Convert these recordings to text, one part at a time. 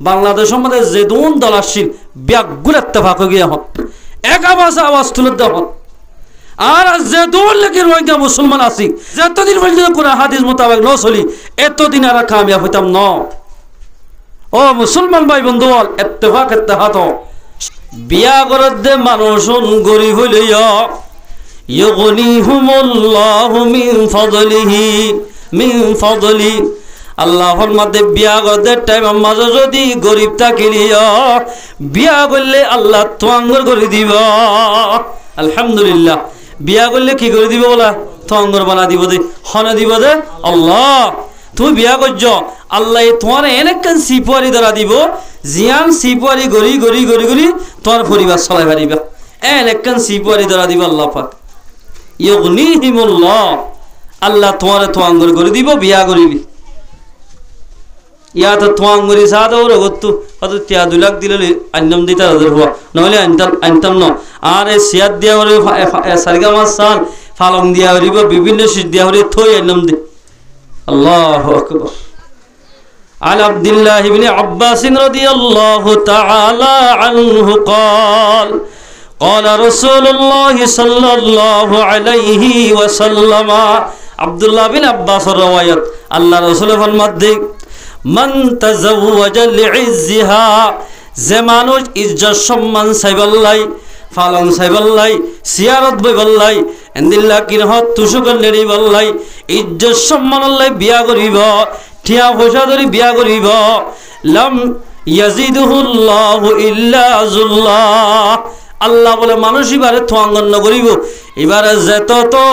বাংলাদেশের মধ্যে যে দুন দল আসছিল ব্যাগুল ইত্তেফাক হয়ে গিয়ে হন এক আওয়াজ তুলে দেওয়া আর যে দল লেগে রোহিঙ্গা মুসলমান আছি যতদিন পর্যন্ত কোরআন হাদিস মোতাবেক ন চলি এতদিন আর কামিয়াব হইতাম ন ও মুসলমান ভাই বন্ধু ইত্তেফাক ইত্তেহাত বিয়া করার দে মানুষ গরিব হইলে ইউগনিহুমুল্লাহু মিন ফাদলি আল্লাহর মধ্যে বিয়া করতে টাইম মাঝে যদি গরিব থাকিলি বিয়া করলে আল্লাহ তোয়াঙ্গর করে দিব আলহামদুলিল্লাহ বিয়া করলে কি করে দিব বলা তোয়াঙ্গর বানা দিব দে হনে দিব দে আল্লাহ তুমি বিয়া করছ আল্লাহ তোমার এনেকান সিপুয়ারি দ্বারা দিব জিয়ান সিপুয়ারি গড়ি গড়ি গড়ি গড়ি তোমার পরিবার চলাই পারিবা এনেকান সিপুয়ারি দ্বারা দিব আল্লাহ পাক ইউগনিহিমুল্লাহ আল্লাহ তোমার তোয়াঙ্গর করে দিব বিয়া করিবি ইয়াতে তোয়াঙ্গরি সাদা ওর গত্তু হয়তো 2 লাখ দিলে আন্নাম দিতা হওয়া নহলে আনতাম ন আর এই সিয়াদ দিয়া ওরে সারগামা সাল ফালং দিয়া হরিব বিভিন্ন শীত দিয়া হরি থই আন্নাম দি আল্লাহু আকবার عن عبد الله بن عباس رضي الله تعالى عنه قال قال رسول الله صلى الله عليه وسلم عبد الله بن عباس الروايات الله رسول ফরমাতে মান তাযাওয়াজা লিইজ্জিহা যে মানুষ ইজ্জত সম্মান চাইবাল্লাই ফালং চাইবাল্লাই সিয়ারত বইবাল্লাই এন্দিল্লা কিনহত তুসুকল নেড়ি বাল্লাই ইজ্জত সম্মানল্লাই বিয়া করিব ঠিয়া পয়সা ধরি বিয়া করিব লাম ইয়াজিদুহুল্লাহু ইল্লা যুল্লাহ আল্লাহ বলে মানুষ এবারে তোয়াঙ্গন করিব এবারে যেত তো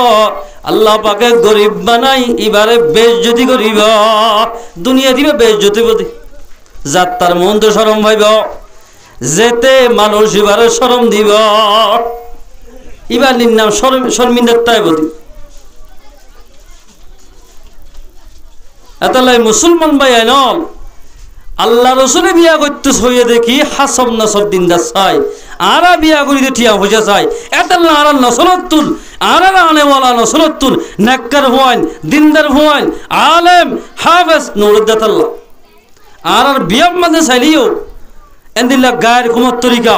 আল্লাহ পাকে গরিব বানাই এবারে বেইজ্জতি করিব দুনিয়া দিবে বেইজ্জতি বদি যাত্রার মন তো শরম ভাইব যেতে মানুষ এবারে শরম দিব এবার নিন্নাম শর্মিন্দার তাই বদি এতলাই মুসলমান ভাই আইনল আল্লাহ রসুলে বিয়া করতে হইয়ে দেখি হাসব নসব দিনদার চাই আরা বিয়া করি ঠিয়া হইয়া চাই এতাল্লা আর নসরতুল আর আনেওয়ালা নসরতুল নেককার হুয়াইন দিনদার হুয়াইন আলেম হাফেজ নুরুদ্দাতাল্লাহ আর বিয়ার মধ্যে চাইলিও এন্দিল্লা গায়ের কুমার তরিকা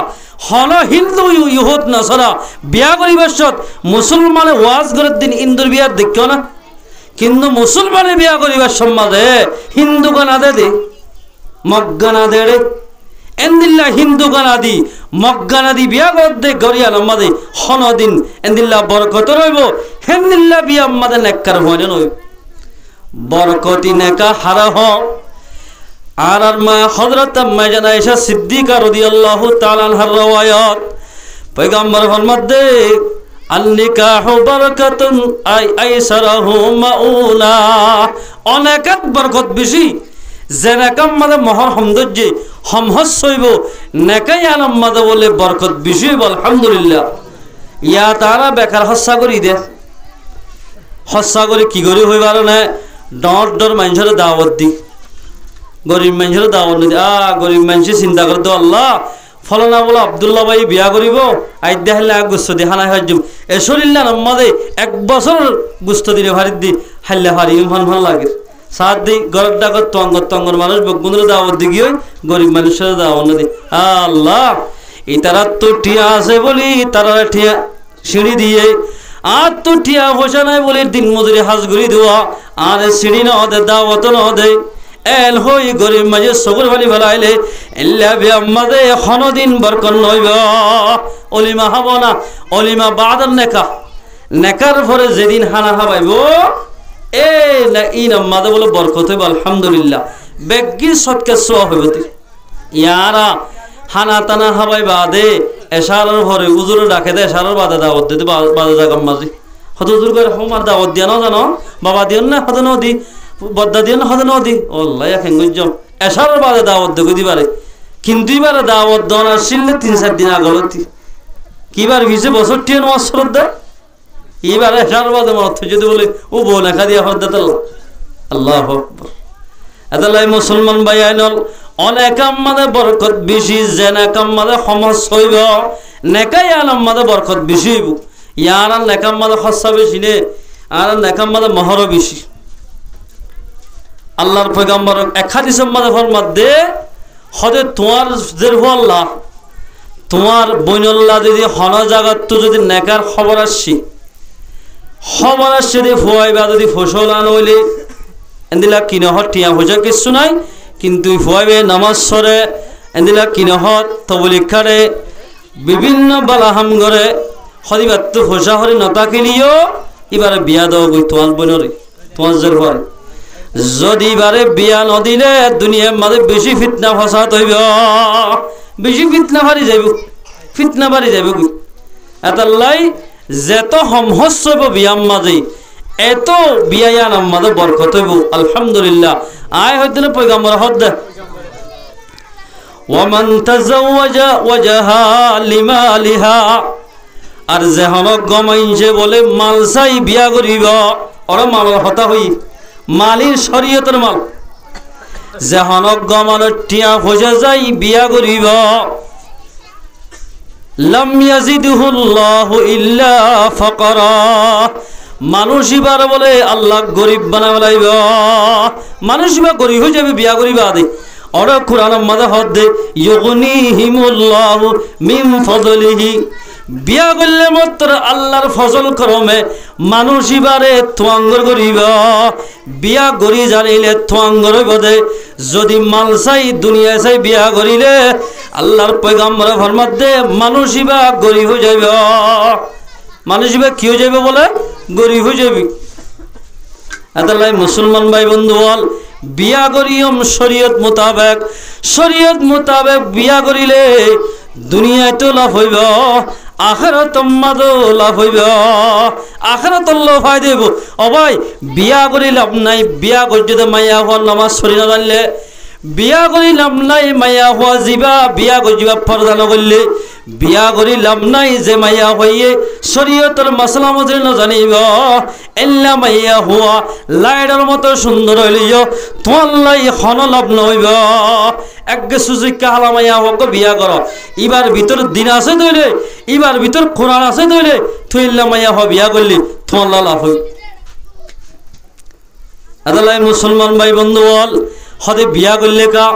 হল হিন্দু ইহুদ নসরা বিয়া করিবার সত মুসলমানে ওয়াজ করার দিন ইন্দুর বিয়ার দেখিও না কিন্তু মুসলমানের বিয়া করিবার সম্মাদে হিন্দু গানা দে মগ্গানা দে রে এন্দিল্লা হিন্দু গানা দি মগ্গানা দি বিয়া করতে গরিয়া আমাদে হনদিন এন্দিল্লা বরকত রইব হেন্দিল্লা বিয়া আমাদের নেককার হয় নই বরকতি নেকা হারা হ আর মা হযরত আম্মা জানা আয়েশা সিদ্দিকা রাদিয়াল্লাহু তাআলা আনহার রওয়ায়াত পয়গম্বর ফরমাতে আল-নিকাহু বারাকাতুন আইসারাহু মাউলা অনেকাত বরকত বেশি জেনাকাম মাদে মহর সৌন্দর্যে সমহস হইব নেকাই আলম মাদে বলে বরকত বেশি হইব আলহামদুলিল্লাহ ইয়া তারা বেকার হস্যা করি দে হস্যা করে কি করে হইবার না ডর মানুষের দাওয়াত দি গরিব মানুষের দাওয়াত দি গরিব মানুষে চিন্তা করে তো আল্লাহ ফলানা বলে আব্দুল্লাহ ভাই বিয়া করিব আইদা হলে গুস্ত দি হানা হাজুম এ শরীল্লা নম্মাদে 1 বছর গুস্ত দিলে ভারি দি হাল্লা ভারি ইমান ভাল লাগে সাত দি গরব ডাকত তঙ্গর মানুষ বগুনের দাওয়াত দি গিয়ে গরিব মানুষের দাওয়াত দি আল্লাহ এই তারা তো টিয়া আছে বলি তারা টিয়া সিঁড়ি দিয়ে আর তো টিয়া বসা নাই বলে দিন মজুরি হাজগুড়ি দেওয়া আর সিঁড়ি না দে দাওয়াত না দে এল হই গরিব মাঝে সবর ভালি ফেলাইলে এল্লা বিয়াম্মাদে হনদিন বরকন নইব অলিমা হব না অলিমা বাদার নেকার পরে যেদিন হানা হাবাইব এ না ইন আম্মাদে বলে বরকত হইব আলহামদুলিল্লাহ বেগির সৎকে সোয়া হইব ইয়ারা হানা টানা হাবাই বাদে এশারার পরে উজুরে ডাকে দে এশারার বাদে দাওয়াত দিতে বাদে জাগাম মাঝে হত উজুর করে হোমার দাওয়াত দিয়া না জানো বাবা দিও না হত নদী বদ্দা দিও না হত নদী আল্লাহ এখন গুজম এশারার বাদে দাওয়াত দেবো দিবারে কিন্তু এবারে দাওয়াত দন আসলে 3-4 দিন আগলতি কিবার 20 বছর টিয়ে নমাজ সরদ দেয় এবারে এশারার বাদে মত যদি বলে ও বউ লেখা দিয়া হরদ দেয় আল্লাহু আকবার এদালাই মুসলমান ভাই আইনল অনেক আমাদের বরকত বেশি জেনাক আমাদের সমাজ হইব নেকাই আমাদের বরকত বেশি হইব ইয়ার নেক আমাদের খরচা বেশি নে আর নেক আমাদের মহর বেশি আল্লাহর পয়গম্বর এক হাদিসের মধ্যে ফরমাতে হদে তোমার যে আল্লাহ তোমার বইনল্লাহ যদি হন জাগাত তো যদি নেকার খবর আসছি দিয়ে ফুয়াইবা যদি ফসল আন হইলে এদিলা কিনহত টিয়া হইজা কিছু নাই কিন্তু ফুয়াইবে নামাজ সরে এদিলা কিনহত তবলিখারে বিভিন্ন বালাহাম করে হরিবার তো ফসা হরি নতাকিলিও এবারে বিয়া দাও গই তোমার বোনরে তোমার জের হয় যদি এবারে বিয়া নদিলে দুনিয়ার মাঝে বেশি ফিতনা ফসাদ হইব বেশি ফিতনা বাড়ি যাইব ফিতনা বাড়ি যাইব গই এতাল্লাই যেত সমহস্য হইব বিয়ার মাঝে এত বিয়ায়ান আমাদের বরকত হইব আলহামদুলিল্লাহ আয় হইতে না পয়গাম্বর হদ দে ওয়ামান তাজাওয়াজা ওয়াজাহা লিমালিহা আর যেহনক গমাইছে বলে মাল চাই বিয়া করিব ওরা মালের হতা হই মালির শরীয়তের মাল যেহনক গমানোর টিয়া ফসা যাই বিয়া করিব লাম ইয়াজিদুহুল্লাহু ইল্লা ফাকরা মানুষ এবার বলে আল্লাহ গরিব বানাবে লাইব মানুষ এবার গরিব হয়ে যাবে বিয়া করিবা আদে ওরা কোরআন মাদা হদ দে ইউগনিহিমুল্লাহু মিন ফাদলিহি বিয়া করলে মাত্র আল্লাহর ফজল করমে মানুষ এবারে তোয়াঙ্গর করিব বিয়া করি জানিলে তোয়াঙ্গর বদে যদি মাল চাই দুনিয়া চাই বিয়া করিলে আল্লাহর পয়গাম্বর ফরমাত দে মানুষ এবার গরিব হয়ে যাইব মানুষ এবার কি হয়ে যাবে বলে গরিব হয়ে যাবি এতলাই মুসলমান ভাই বন্ধু বল বিয়া করিয়ম শরীয়ত মোতাবেক বিয়া করিলে দুনিয়ায় তো লাভ হইব আখিরাত মাদো লাভ হইব আখিরাত লাভ হয় দেব ও ভাই বিয়া করি লাভ নাই বিয়া করি যদি মাইয়া হওয়ার নামাজ পড়ি না জানলে বিয়া করি লাভ নাই মাইয়া হওয়া যাবা বিয়া করি যাবা পর্দা নকরলে বিয়া করি লাভ নাই যে মাইয়া হইয়ে শরীয়তের মাসলা মজরি না জানিব এল্লা মাইয়া হওয়া লাইডার মতো সুন্দর হইলিও তোমার লাই হন লাভ নইব একগে সুযোগ হালা মাইয়া হোক বিয়া কর এবার ভিতর দিন আছে তৈলে এবার ভিতর কোরআন আছে তৈলে থইল্লা মাইয়া হওয়া বিয়া করলি তোমার লাভ হই আদালাই মুসলমান ভাই বন্ধু বল হদে বিয়া করলে কা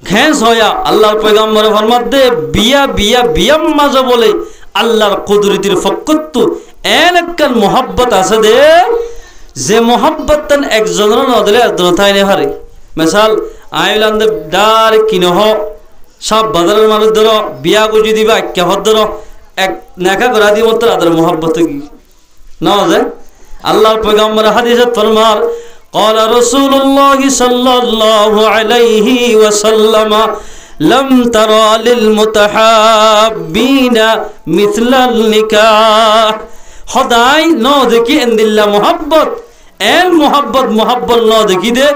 ঘেঁস হয়া আল্লাহর পয়গাম্বর ফরমাত দে বিয়াম মাঝে বলে আল্লাহর কুদরতির ফকত্ব এলাকার মোহাব্বত আছে দে যে মোহাব্বত তান একজনের নদলে একজন থাই নে হারে মিসাল আইলান্দ ডার কিনহ সব বাজারের মানুষ ধরো বিয়া গুজি দিবা কে হদ ধরো এক নেকা করা দি মত আদর মোহাব্বত কি না যায় আল্লাহর পয়গাম্বর হাদিসে ফরমার قال رسول الله صلى الله عليه وسلم لم ترى للمتحابين مثل النكاح خداي نو দেখি এন্দিল্লা মোহাব্বত মোহাব্বত ন দেখি দে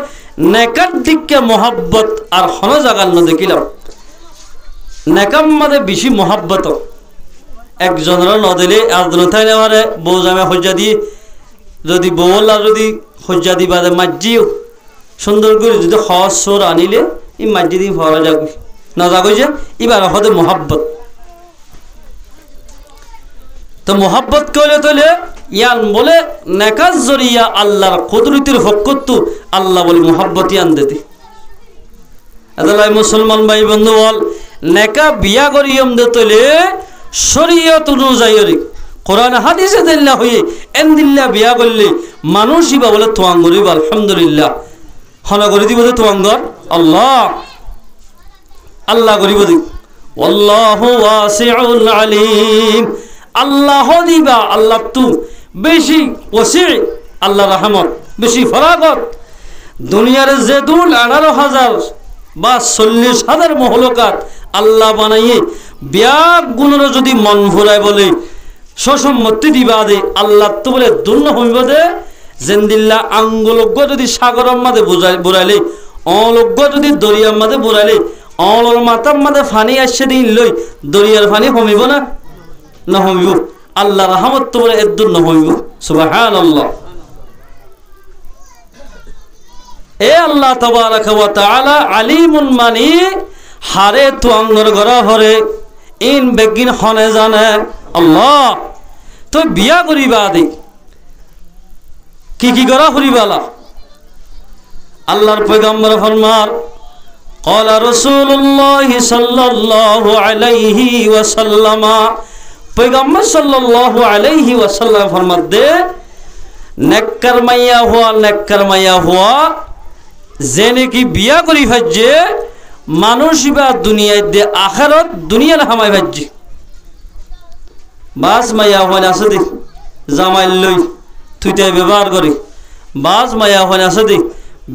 নেকার দিকে মোহাব্বত আর হন জাগাল ন দেখিলাম নেকাম মাদে বেশি মোহাব্বত একজনের ন দিলে আদন থাই না মারে বউ জামে হজ্জা দি যদি বউলা যদি হজ্জা দিবা মাজ্জিও সুন্দর করে যদি হজ সোর আনিলে এই মাজ্জি দিয়ে ভরা যাবে না যাবে যে এবার হদে মোহাব্বত তো মোহাব্বত করলে তোলে ইয়ান বলে নেকাজ জরিয়া আল্লাহর কুদরতির ফকত্ব আল্লাহ বলে মোহাব্বতই আন দিতে আদালাই মুসলমান ভাই বন্ধু বল নেকা বিয়া করিয়ম দে তোলে শরীয়ত অনুযায়ী কোরআন হাদিসে দিল্লা হয়ে এন্দিল্লা বিয়া করলে মানুষই বা বলে তোয়াং গরিব আলহামদুলিল্লাহ হনা করে দিব তোয়াঙ্গর আল্লাহ গরিব দি আল্লাহু ওয়াসিউল আলিম আল্লাহ দিবা আল্লাহ তু বেশি ওসি আল্লাহ রহমত বেশি ফরাগত দুনিয়ার যে 18,000 বা 40,000 মহলকাত আল্লাহ বানাইয়ে বিয়া গুণর যদি মন ভরায় বলে সসম্মতি দিবা দে আল্লাহ তো বলে দুর্ন হইব দে জেন্দিল্লা আঙ্গুলজ্ঞ যদি সাগরের মাঝে বুড়াইলে অলজ্ঞ যদি দরিয়ার মাঝে বুড়াইলে অলর মাথার মাঝে ফানি আসছে দিন লই দরিয়ার ফানি কমিব না না কমিব আল্লাহ রহমত তো বলে এদুর না কমিব সুবহানাল্লাহ এ আল্লাহ তাবারাকা ওয়া তাআলা আলিমুন মানি হারে তো আঙ্গর গরা হরে ইন বেগিন হনে জানে আল্লাহ তো বিয়া করিবা দে কি করা করিবালা আল্লাহর পয়গম্বর ফরমার قال رسول الله صلى الله عليه وسلم पैगंबर सल्लल्लाहु अलैहि वसल्लम फरमाते नेक्कर मैया हुआ जेने की बिया करी फज्जे मानुषिबा दुनिया दे आखिरत दुनिया हामाय फज्जे बास मैया हुआ नासदि জামাই লই তুইতে ব্যবহার করি বাস মায়া হয় নাসদি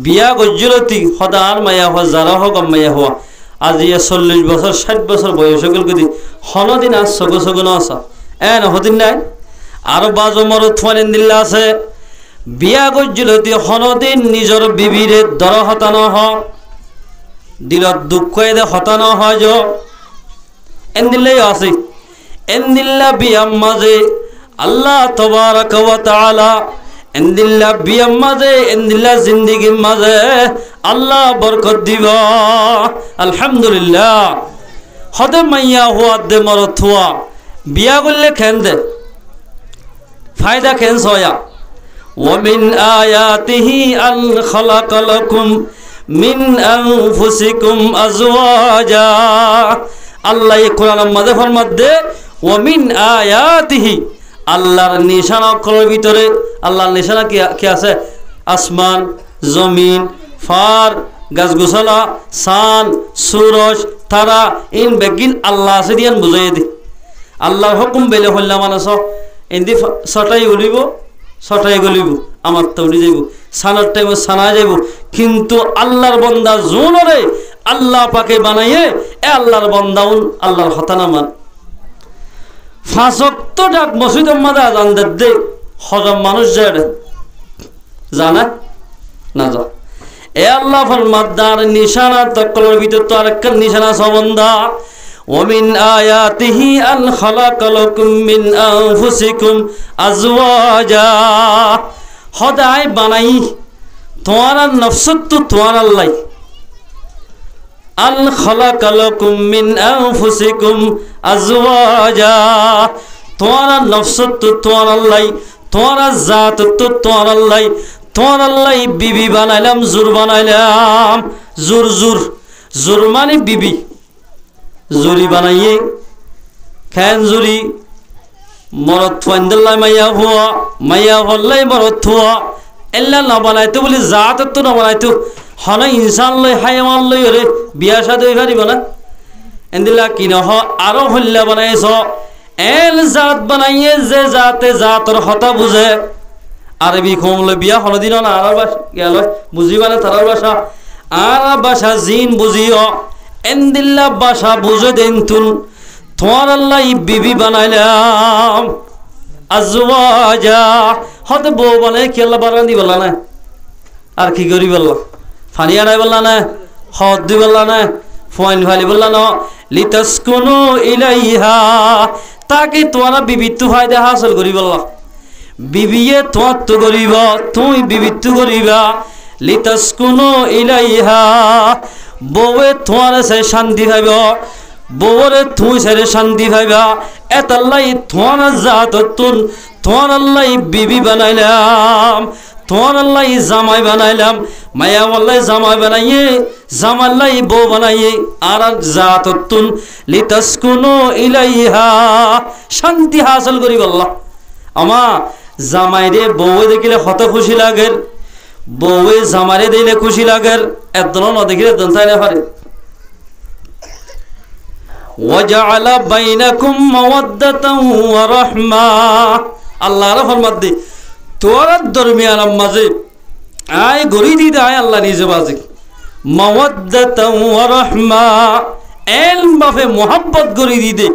বিয়া গজ্জলতি হদার মায়া হওয়া যারা হোক মায়া হওয়া আজি 40 বছর 60 বছর বয়স হল গদি হনদিন আস সগসগন আসা এন হদিন নাই আর বাজো মর থওয়ান দিল্লা আছে বিয়া গজ্জলতি হনদিন নিজর বিবিরে দর হতানো হ দিলত দুঃখ এদে হতানো হয় য এন দিল্লাই আছে এন দিল্লা বিয়াম মাঝে আল্লাহ তবারক ওয়া তাআলা এন্দিল্লা বিয়াম মাঝে এন্দিল্লা জিন্দেগির মাঝে আল্লাহ বরকত দিব আলহামদুলিল্লাহ হদে মাইয়া হুয়া দে মরত হুয়া বিয়া করলে খেন দে ফায়দা খেন সয়া ওয়া মিন আয়াতিহি আন খালাকা লাকুম মিন আনফুসিকুম আজওয়াজা আল্লাহ এই কোরআনের মাঝে ফরমাতে ওয়া মিন আয়াতিহি আল্লাহর নিশানা অক্ষরের ভিতরে আল্লাহর নিশানা কি আছে আসমান জমিন ফার গাছগুছালা সান সূরজ তারা ইন বেগিন আল্লাহ আছে দিয়ান বুঝাই দি আল্লাহর হুকুম বেলে হল্লা মানস ইন্দি ছটাই গলিব ছটাই গলিব আমার তো উড়ি যাইব সানার টাইমে সানা যাইব কিন্তু আল্লাহর বান্দা জোনরে আল্লাহ পাকে বানাইয়ে এ আল্লাহর বান্দাউন আল্লাহর হতানা মান ফাঁসক্ত ডাক মসজিদের মাঝে আজান দে হজম মানুষ যায় জানা না যা এ আল্লাহ ফরমাদার নিশানা তকলের ভিতর তো আরেকটা নিশানা সবন্দা ওমিন আয়াতিহি আন খালাকা লাকুম মিন আনফুসিকুম আজওয়াজা হদাই বানাই তোমার নফসত তো তোমার আল্লাহ আন খালাকা লাকুম মিন আনফুসিকুম আজওয়াজা তোমার নফসত তো তোমার আল্লাহ তোমার জাত তো তোমার আল্লাহ তোমার আল্লাহ বিবি বানাইলাম জুর বানাইলাম জুর জুর জুর মানে বিবি জুরি বানাইয়ে খেন জুরি মরত ফাইন্দাল্লাহ মাইয়া হল্লাই মরত হওয়া এল্লা না বানাইতো বলে জাত তো না বানাইতো হন ইনসান লই হাইওয়ান লই রে বিয়া শাদী পারিব না এন্দিলা কি নহ আরো হল্লা বানাইছ এল জাত বানাইয়ে যে জাতে জাতর হতা বুঝে আরবি কমলে বিয়া হলদিন না আর ভাষা গেল বুঝিবা না তার ভাষা আর ভাষা জিন বুঝিও এন্দিল্লা ভাষা বুঝে দেন তুন তোমার আল্লাহ বিবি বানাইলাম আজওয়াজা হতে বউ বানাই কি আল্লাহ বানান দি বললা না আর কি করি বললা ফানি আনাই বললা না হদ দি বললা না ফোন ফালি বললা না লিতাসকুনু ইলাইহা তাকে তোমারা বিবিত্ব ফায়দা হাসিল করি বললা বিবিয়ে তোমার তো করিব তুমি বিবিত্ব করিবা লিতাসকুনু ইলাইহা বউয়ে তোমার সে শান্তি পাইব বউরে তুই সে শান্তি পাইবা এতাল্লাই তোমার জাততুন তোমার আল্লাহ বিবি বানাইলাম তোমার আল্লাহ জামাই বানাইলাম মায়া আল্লাহ জামাই বানাইয়ে জামাল্লাই বউ বানাইয়ে আর জাততুন লিতাসকুনু ইলাইহা শান্তি হাসিল করিব আল্লাহ আমা জামাই রে বউ দেখিলে কত খুশি লাগে বউয়ে জামারে দিলে খুশি লাগে একদম না দেখিলে দন তাই না পারে ওয়াজআলা বাইনাকুম মাওয়াদ্দাতান ওয়া রাহমা আল্লাহ রহমত দি তোর দরমিয়ান মাঝে আয় গরি দি আয় আল্লাহ নিজে বাজে মাওয়াদ্দাতান ওয়া রাহমা এল বাফে মোহাব্বত গরি দি দে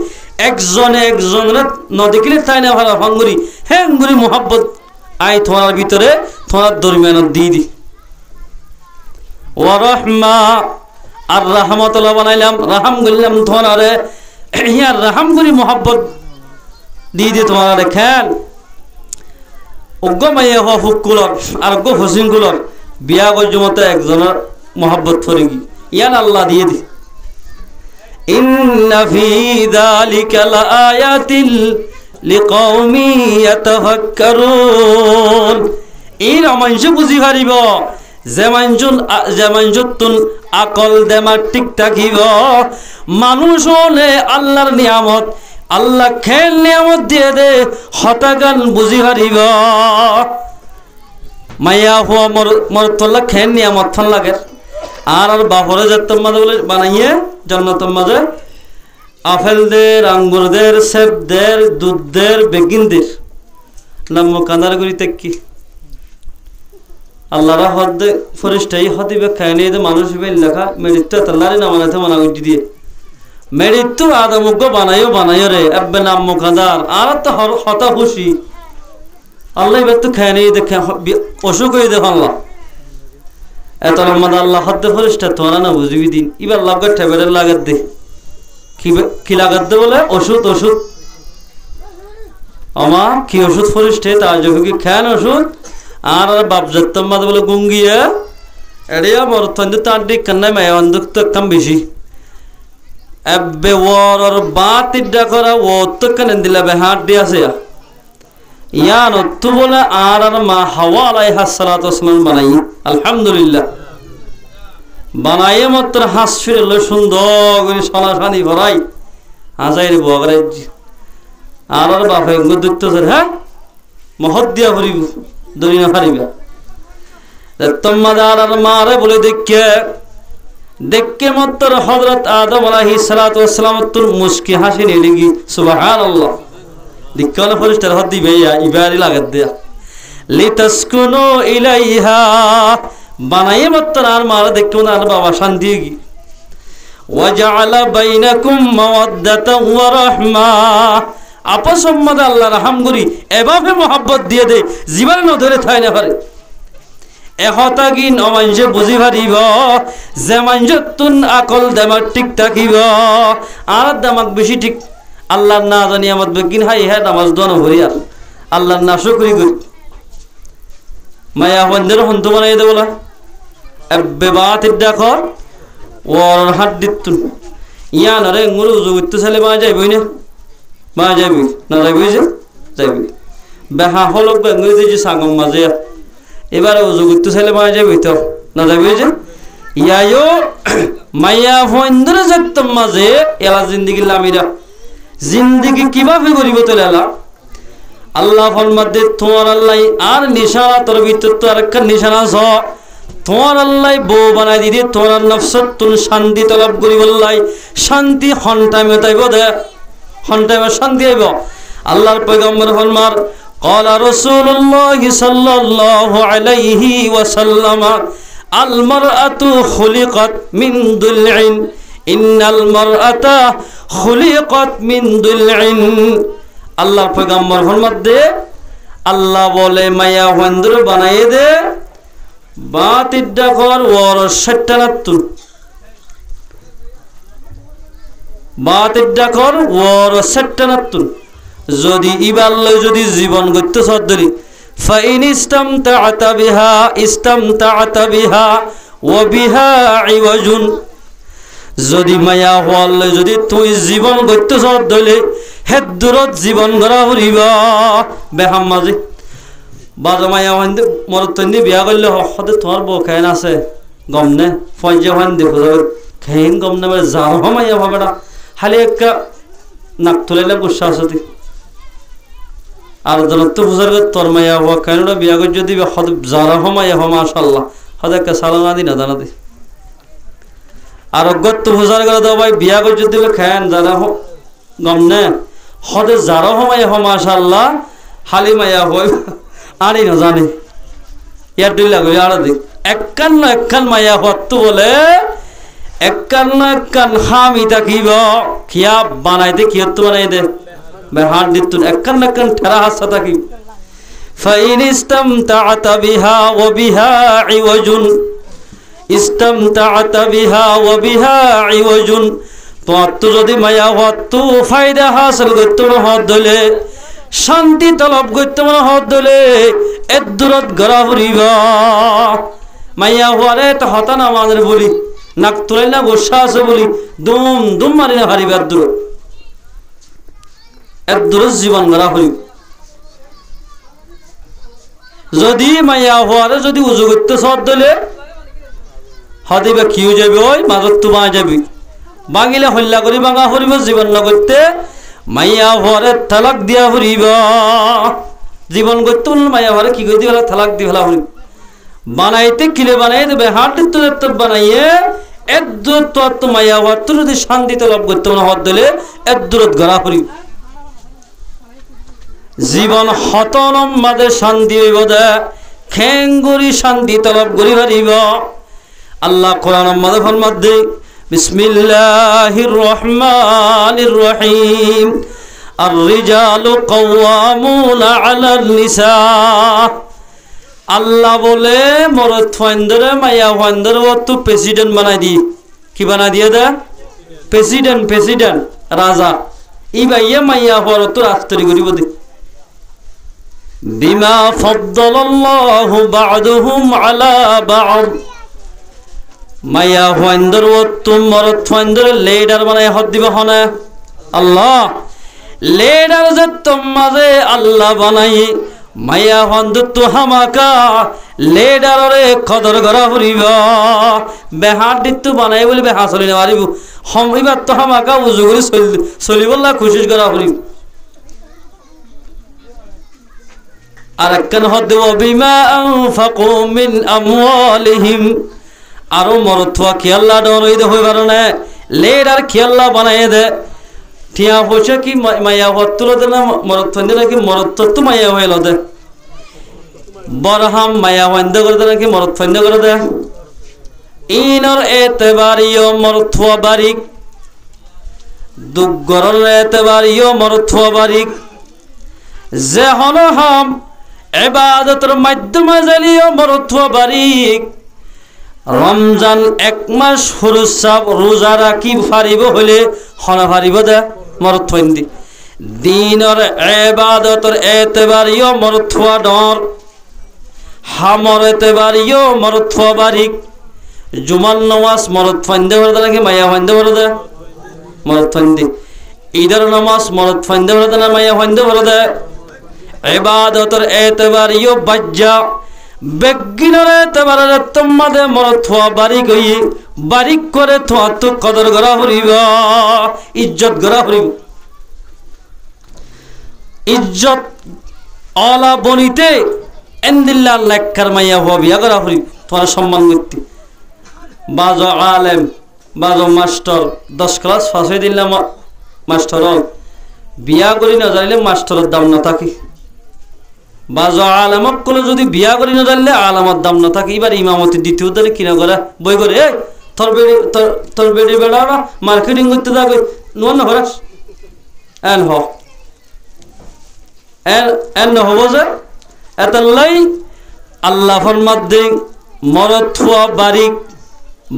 একজনে একজনের ন দেখিলে তাই না ভালো হাঙ্গুরি হ্যাঙ্গুরি মোহাব্বত আই তোমার ভিতরে তোমার দরমিয়ানত দি দি ওয়া রাহমা আর রাহমাতুল্লাহ বানাইলাম রাহাম গলিলাম তোমারে ইয়ার রাহাম করি মোহাব্বত দি দি তোমার খেয়াল অজ্ঞ মাইয়া হওয়া ফুকুলর আর অজ্ঞ হসিনগুলর বিয়া গজমতে একজনের মোহাব্বত ফরিগি ইয়ান আল্লাহ দিয়ে দি ইন্না ফি যালিকা লাআয়াতিল লিকাওমি ইয়াতাফাক্কারুন এই রমাংশ বুঝি পারিব যেমানজুতুন আকল দেমাগ ঠিক থাকিব মানুষ হলে আল্লাহর নিয়ামত আল্লাহ খেল নিয়ামত দিয়ে দে হতাগান বুঝি হারিব মাইয়া হুয়া মরতল্লা খেল নিয়ামত থান লাগে আর বাপরে যেতাম মাঝে বলে বানাইয়ে জন্নতম মাঝে আপেলদের আঙ্গুরদের সেবদের দুধদের বেগিনদের নাম কান্দার করিতে কি আল্লাহরা হদে ফরিস্টাই হদিবে খায় নিয়ে মানুষ লেখা মেরিত্ব তাল্লারি নামানাতে মানা গুটি দিয়ে মেরিত্ব আদমুগ্য বানাইও রে এব্বে নাম মুখাদার আর তো হতা খুশি আল্লাহ এবার তো খায় নিয়ে দেখে অসুখ হয়ে দেখ আল্লাহ এত রহমান আল্লাহ হদ্দে ফরিস্টা তোরা না বুঝবি দিন এবার লাগে ঠেবের লাগাত দে কি লাগাত দে বলে ওষুধ আমা কি ওষুধ ফরিস্টে তার যোগ কি খান ওষুধ আর বাপ যেতাম মাঝে বলে গুঙ্গিয়ে এড়িয়া মরতন তার দিক কান্নাই মায়া অন্ধক তো একদম বেশি এব্বে ওর বাত ইড্ডা করা ও তো কেন দিলা বে হাত দিয়াছে ইয়ান তো বলে আর মা হাওয়া আলাইহিস সালাতু ওয়াসসালাম বানাই আলহামদুলিল্লাহ বানাইয়ে মাত্র হাস ফিরলে সুন্দর করে সনাসানি ভরাই হাজাইরে বগরে আর বাপে গুদুত্ত হ্যাঁ মহৎ দিয়া ভরিব দুনিয়া ফারিবা তোমাদার আর মারে বলে দেখকে মাত্র হযরত আদম আলাইহিস সালাতু ওয়াসসালাম তোর মুস্কি হাসি নিয়ে লাগি সুবহানাল্লাহ দিককাল ফরিস্তার হাত দিবে ইবারি লাগাত দেয়া লিতাসকুনু ইলাইহা বানাইয়ে মাত্র আর মারে দেখকে আর বাবা শান্তি গি ওয়াজআলা বাইনাকুম মাওয়াদ্দাতান ওয়া রাহমা আপস সম্মদ আল্লাহ রাহাম করি এভাবে মোহাব্বত দিয়ে দে জীবন ন ধরে থাই না পারে এহতা কি নমাঞ্জে বুঝি পারিব যেমাঞ্জতুন আকল দেমাগ ঠিক থাকিব আর দেমাগ বেশি ঠিক আল্লাহর না জানি আমার বেগিন হাই হ্যাঁ নামাজ দোয়া না ভরি আর আল্লাহর না শুকরি করি মায়া বন্ধের হন্তু বানাই দে বলা এব্বে বাত দেখো ওর হাত দিতুন ইয়ান রে গুরু জগত্য ছেলে মা যাইবই না মা যাবি না যাবি যে যাবি বেহা হলক বেঙ্গি যে সাগম মাঝে এবারে জগত্য ছেলে মা যাবি তো না যাবি যে ইয়ায়ো মাইয়া ফন্দরে যেতাম মাঝে এলা জিন্দিগি লামিরা জিন্দিগি কিভাবে করিব তো এলা আল্লাহ ফরমাতে তোমার আল্লাহ আর নিশানা তোর ভিতর তো আরেকটা নিশানা ছ তোমার আল্লাহ বউ বানাই দিদি তোমার নফসত তুন শান্তি তলব করি বললাই শান্তি হন টাইমে তাইব দে হন টাইমে শান্তি আইব আল্লাহর পয়গম্বর ফরমার قال رسول الله صلى الله عليه وسلم المرأة خلقت من ضلع إن المرأة خلقت من ضلع আল্লাহর পয়গম্বর ফরমাত দে আল্লাহ বলে মায়া হন্দ্র বানাই দে বাতিডা কর ওর সেটানাতুন বাতিডা কর ওর সেটানাতুন যদি ইবাল্লাই যদি জীবন করতে সদরি ফাইন ইস্তামতাআতা বিহা ওয়া বিহা ইওয়াজুন যদি মায়া হল যদি তুই জীবন করতে সদলে হেদুরত জীবন গড়া হরিবা বেহাম মাঝে বাজা মায়া হইন্দে মরতন্দি বিয়া করলে হদে তোমার বউ খাইন আছে গম নে ফজে হইন্দে বুঝাবে খাইন গম নে যাও মায়া ভাবেটা খালি একটা নাক তুলাইলে গুসা আছে আর জনত্ব বুঝার তোর মায়া হওয়া খাইনটা বিয়া করে যদি হদ যারা মায়া হো মাশাআল্লাহ হদে একটা সালানা দি না জানা দি আর অগত্য বুঝার গেলে তো ভাই বিয়া করে যদি খাইন যারা গম নে হদে যারা মায়া হো মাশাআল্লাহ হালি মায়া হয় আনি না জানি ইয়ার দুই লাগবে আর দেখ একখান মায়া হত্তু বলে একখান হামি থাকিব খিয়া বানাইতে কি হত্তু বানাই দে হাত দিতুন একখান ঠেরা হাসা থাকিব ফাইন ইস্তামতাআতা বিহা ওয়া বিহা ইওয়াজুন ইস্তামতাআতা বিহা ওয়া বিহা ইওয়াজুন তো যদি মায়া হত্তু ফায়দা হাসিল করতে হদ দলে শান্তি তলব করতে মনে হত দলে এর দূরত গড়া ফুরিবা মাইয়া হওয়ারে তো হতা না আমাদের বলি নাক তোলাই না গোসা আছে বলি দুম দুম মারি না হারিবে এর দূরত জীবন গড়া ফুরিব যদি মাইয়া হওয়ারে যদি উজু করতে সদ দলে হদিবা কিউ যাবি ওই মাজত তো বাঁ যাবি বাঙিলে হল্লা করি বাঙা ফুরিব জীবন নগরতে মাইয়া ভরে তালাক দিয়া ফুরিব জীবন করতে মাইয়া ভরে কি করে দিবে তালাক দিয়ে ফেলা ফুরিব বানাইতে কিলে বানাই দেবে হাট তো বানাইয়ে এক দূর তো মাইয়া ভর তো যদি শান্তিতে লাভ করতে না হত দিলে এক দূরত গড়া ফুরিব জীবন হতনম মাঝে শান্তি হইব দে খেঙ্গুরি শান্তি তলব করি পারিব আল্লাহ কোরআন মাঝে ফরমাত দে বিসমিল্লাহির রহমানির রহিম আর-রিজালু কাওয়ামুনা আলান নিসা আল্লাহ বলে মরদ ফাইন্দরে মাইয়া ফাইন্দরে তো প্রেসিডেন্ট বানাই দি কি বানাই দিয়ে দে প্রেসিডেন্ট রাজা ই ভাইয়া মাইয়া হর তো রাষ্ট্রী করিব দে বিমা ফাদ্দালাল্লাহু বা'দুহুম আলা বা'দ মাইয়া ফাইন্দর তো মরদ ফাইন্দরে লিডার বানাই হদ দিবা হনা আল্লাহ লিডার যে তোমারে আল্লাহ বানাই মাইয়া ফাইন্দ তো হামাকা লিডাররে কদর করা ফুরিব বেহার দিত বানাই বলি বেহা চলি না পারিব হমিবার তো হামাকা উজু করে চলিবলা কোশিশ করা ফুরিব আর একখান হদ বিমা আনফাকু মিন আমওয়ালিহিম আরো মরথুয়া খেয়াল্লা ডরই দে হইবার না লিডার খেয়াল্লা বানাই দে ঠিয়া পয়সা কি মাইয়া হত্তুল দে না মরথুন দে নাকি মরথ তো মাইয়া হইল দে বরহাম মাইয়া ওয়ান্দ করে দে নাকি মরথুন দে করে দে ইনর এতবারিও মরথুয়া বারিক দুগরর এতবারিও মরথুয়া বারিক যে হনহাম ইবাদতের মাধ্যমে জালিও মরথুয়া বারিক রমজান এক মাস হুরুসাব রোজা রাখি ফারিব হলে হনা ফারিব দে মরথুন দি দিনর ইবাদতের এতবারিও মরথুয়া ডর হামর এতবারিও মরথুয়া বারিক জুমার নামাজ মরথুন দে করে নাকি মাইয়া ফাইন্দে করে দে মরথুন দি ঈদের নামাজ মরথুন দে করে না মাইয়া ফাইন্দে করে দে ইবাদতের এতবারিও বাজ্জা বেগিনের এতবারে তোমাদে মরথুয়া বারিক হই বারিক করে থোয়া তো কদর করা ফুরিব ইজ্জত করা ফুরিব ইজ্জত আলা বনিতে এন্দিল্লাহ লেখার মাইয়া হওয়া বিয়া করা ফুরিব তোমার সম্মান করতে বাজো আলেম বাজো মাস্টার 10 ক্লাস পাস হয়ে দিলাম মাস্টার বিয়া করি না জানিলে মাস্টারের দাম না থাকে বাজো আলেমক কোন যদি বিয়া করি না জানলে আলামত দাম না থাকে এবার ইমামতি দ্বিতীয় দলে কিনা করে বই করে তোর বেড়ি বেড়া না মার্কেটিং করতে থাকবে নোয়ান না হরাস এন হ এন হব যে এতলাই আল্লাহ ফরমাত দিন মরথুয়া বারিক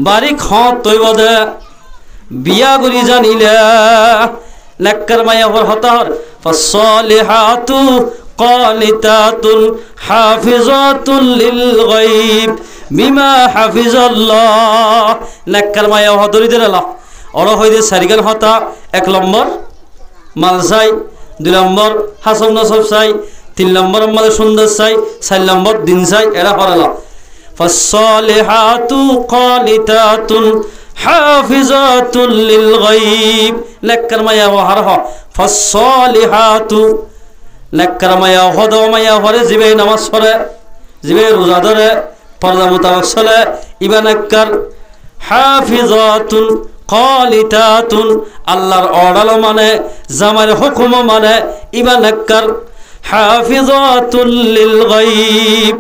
বারিক হ তৈব দে বিয়া করি জানিলে নেককার মায়া হর হতাহর ফাসসালিহাতু قانتات حافظات للغيب بما حفظ الله نكر ما يهدري دلا اور হইদে সারিগান হতা 1 নম্বর মাল চাই 2 নম্বর হাসান নসব চাই 3 নম্বর আমাদের সুন্দর চাই 4 নম্বর দিন চাই এরা হরালা ফাসসালিহাতু قانتات حافظات للغيب نكر ما يهرহ ফাসসালিহাতু নেককার মায়া হদ মায়া হরে জিবে নামাজ পড়ে জিবে রোজা ধরে পর্দা মোতাবেক চলে ইবা নেককার হাফিজাতুন কালিতাতুন আল্লাহর অর্ডার মানে জামার হুকুম মানে ইবা নেককার হাফিজাতুল লিল গায়ব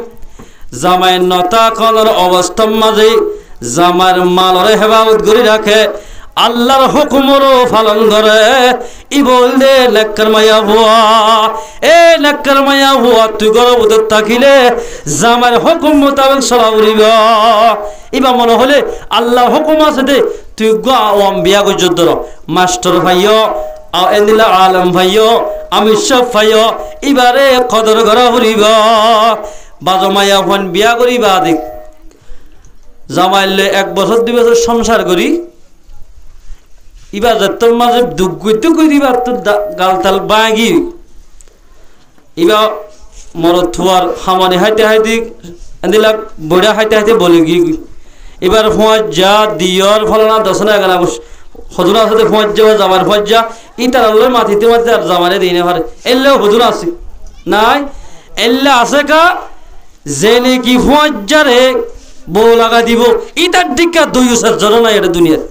জামাই নতা কোনের অবস্থার মাঝে জামার মালরে হেফাজত করে রাখে আল্লাহর হুকুমরও পালন করে ই বললে নেককার মায়া হুয়া এ নেককার মায়া হুয়া তুই গর্ভবতী থাকিলে জামার হুকুম মোতাবেক চলা উড়িব ইবা মনে হলে আল্লাহর হুকুম আছে দে তুই বিয়া গজ্জত মাস্টার ভাইও এদিলা আলম ভাইও আমি সব ভাইও এবারে কদর করা উড়িব বাজো মায়া হন বিয়া করিবা দেখ জামাইলে 1 বছর 2 বছর সংসার করি ইবা যত মাঝে দুঃখ কই দিবা তোর গালতাল বাগি ইবা মরথুয়ার হামানে হাইতে হাইতে এদিলা বড়া হাইতে হাইতে বলে গি এবার ফজ্জা দিয়র ফলনা দশনা এগানা হজুর আছে ফজ্জা জামার ফজ্জা ইতার আল্লাহ মাটিতে মাটিতে আর জামারে দিনে পারে এলেও হজুর আছে নাই এল্লা আছে কা জেনে কি ফজ্জারে বউ লাগা দিব ইতার দিকা দুই উসার জড়ো নাই এটা দুনিয়ার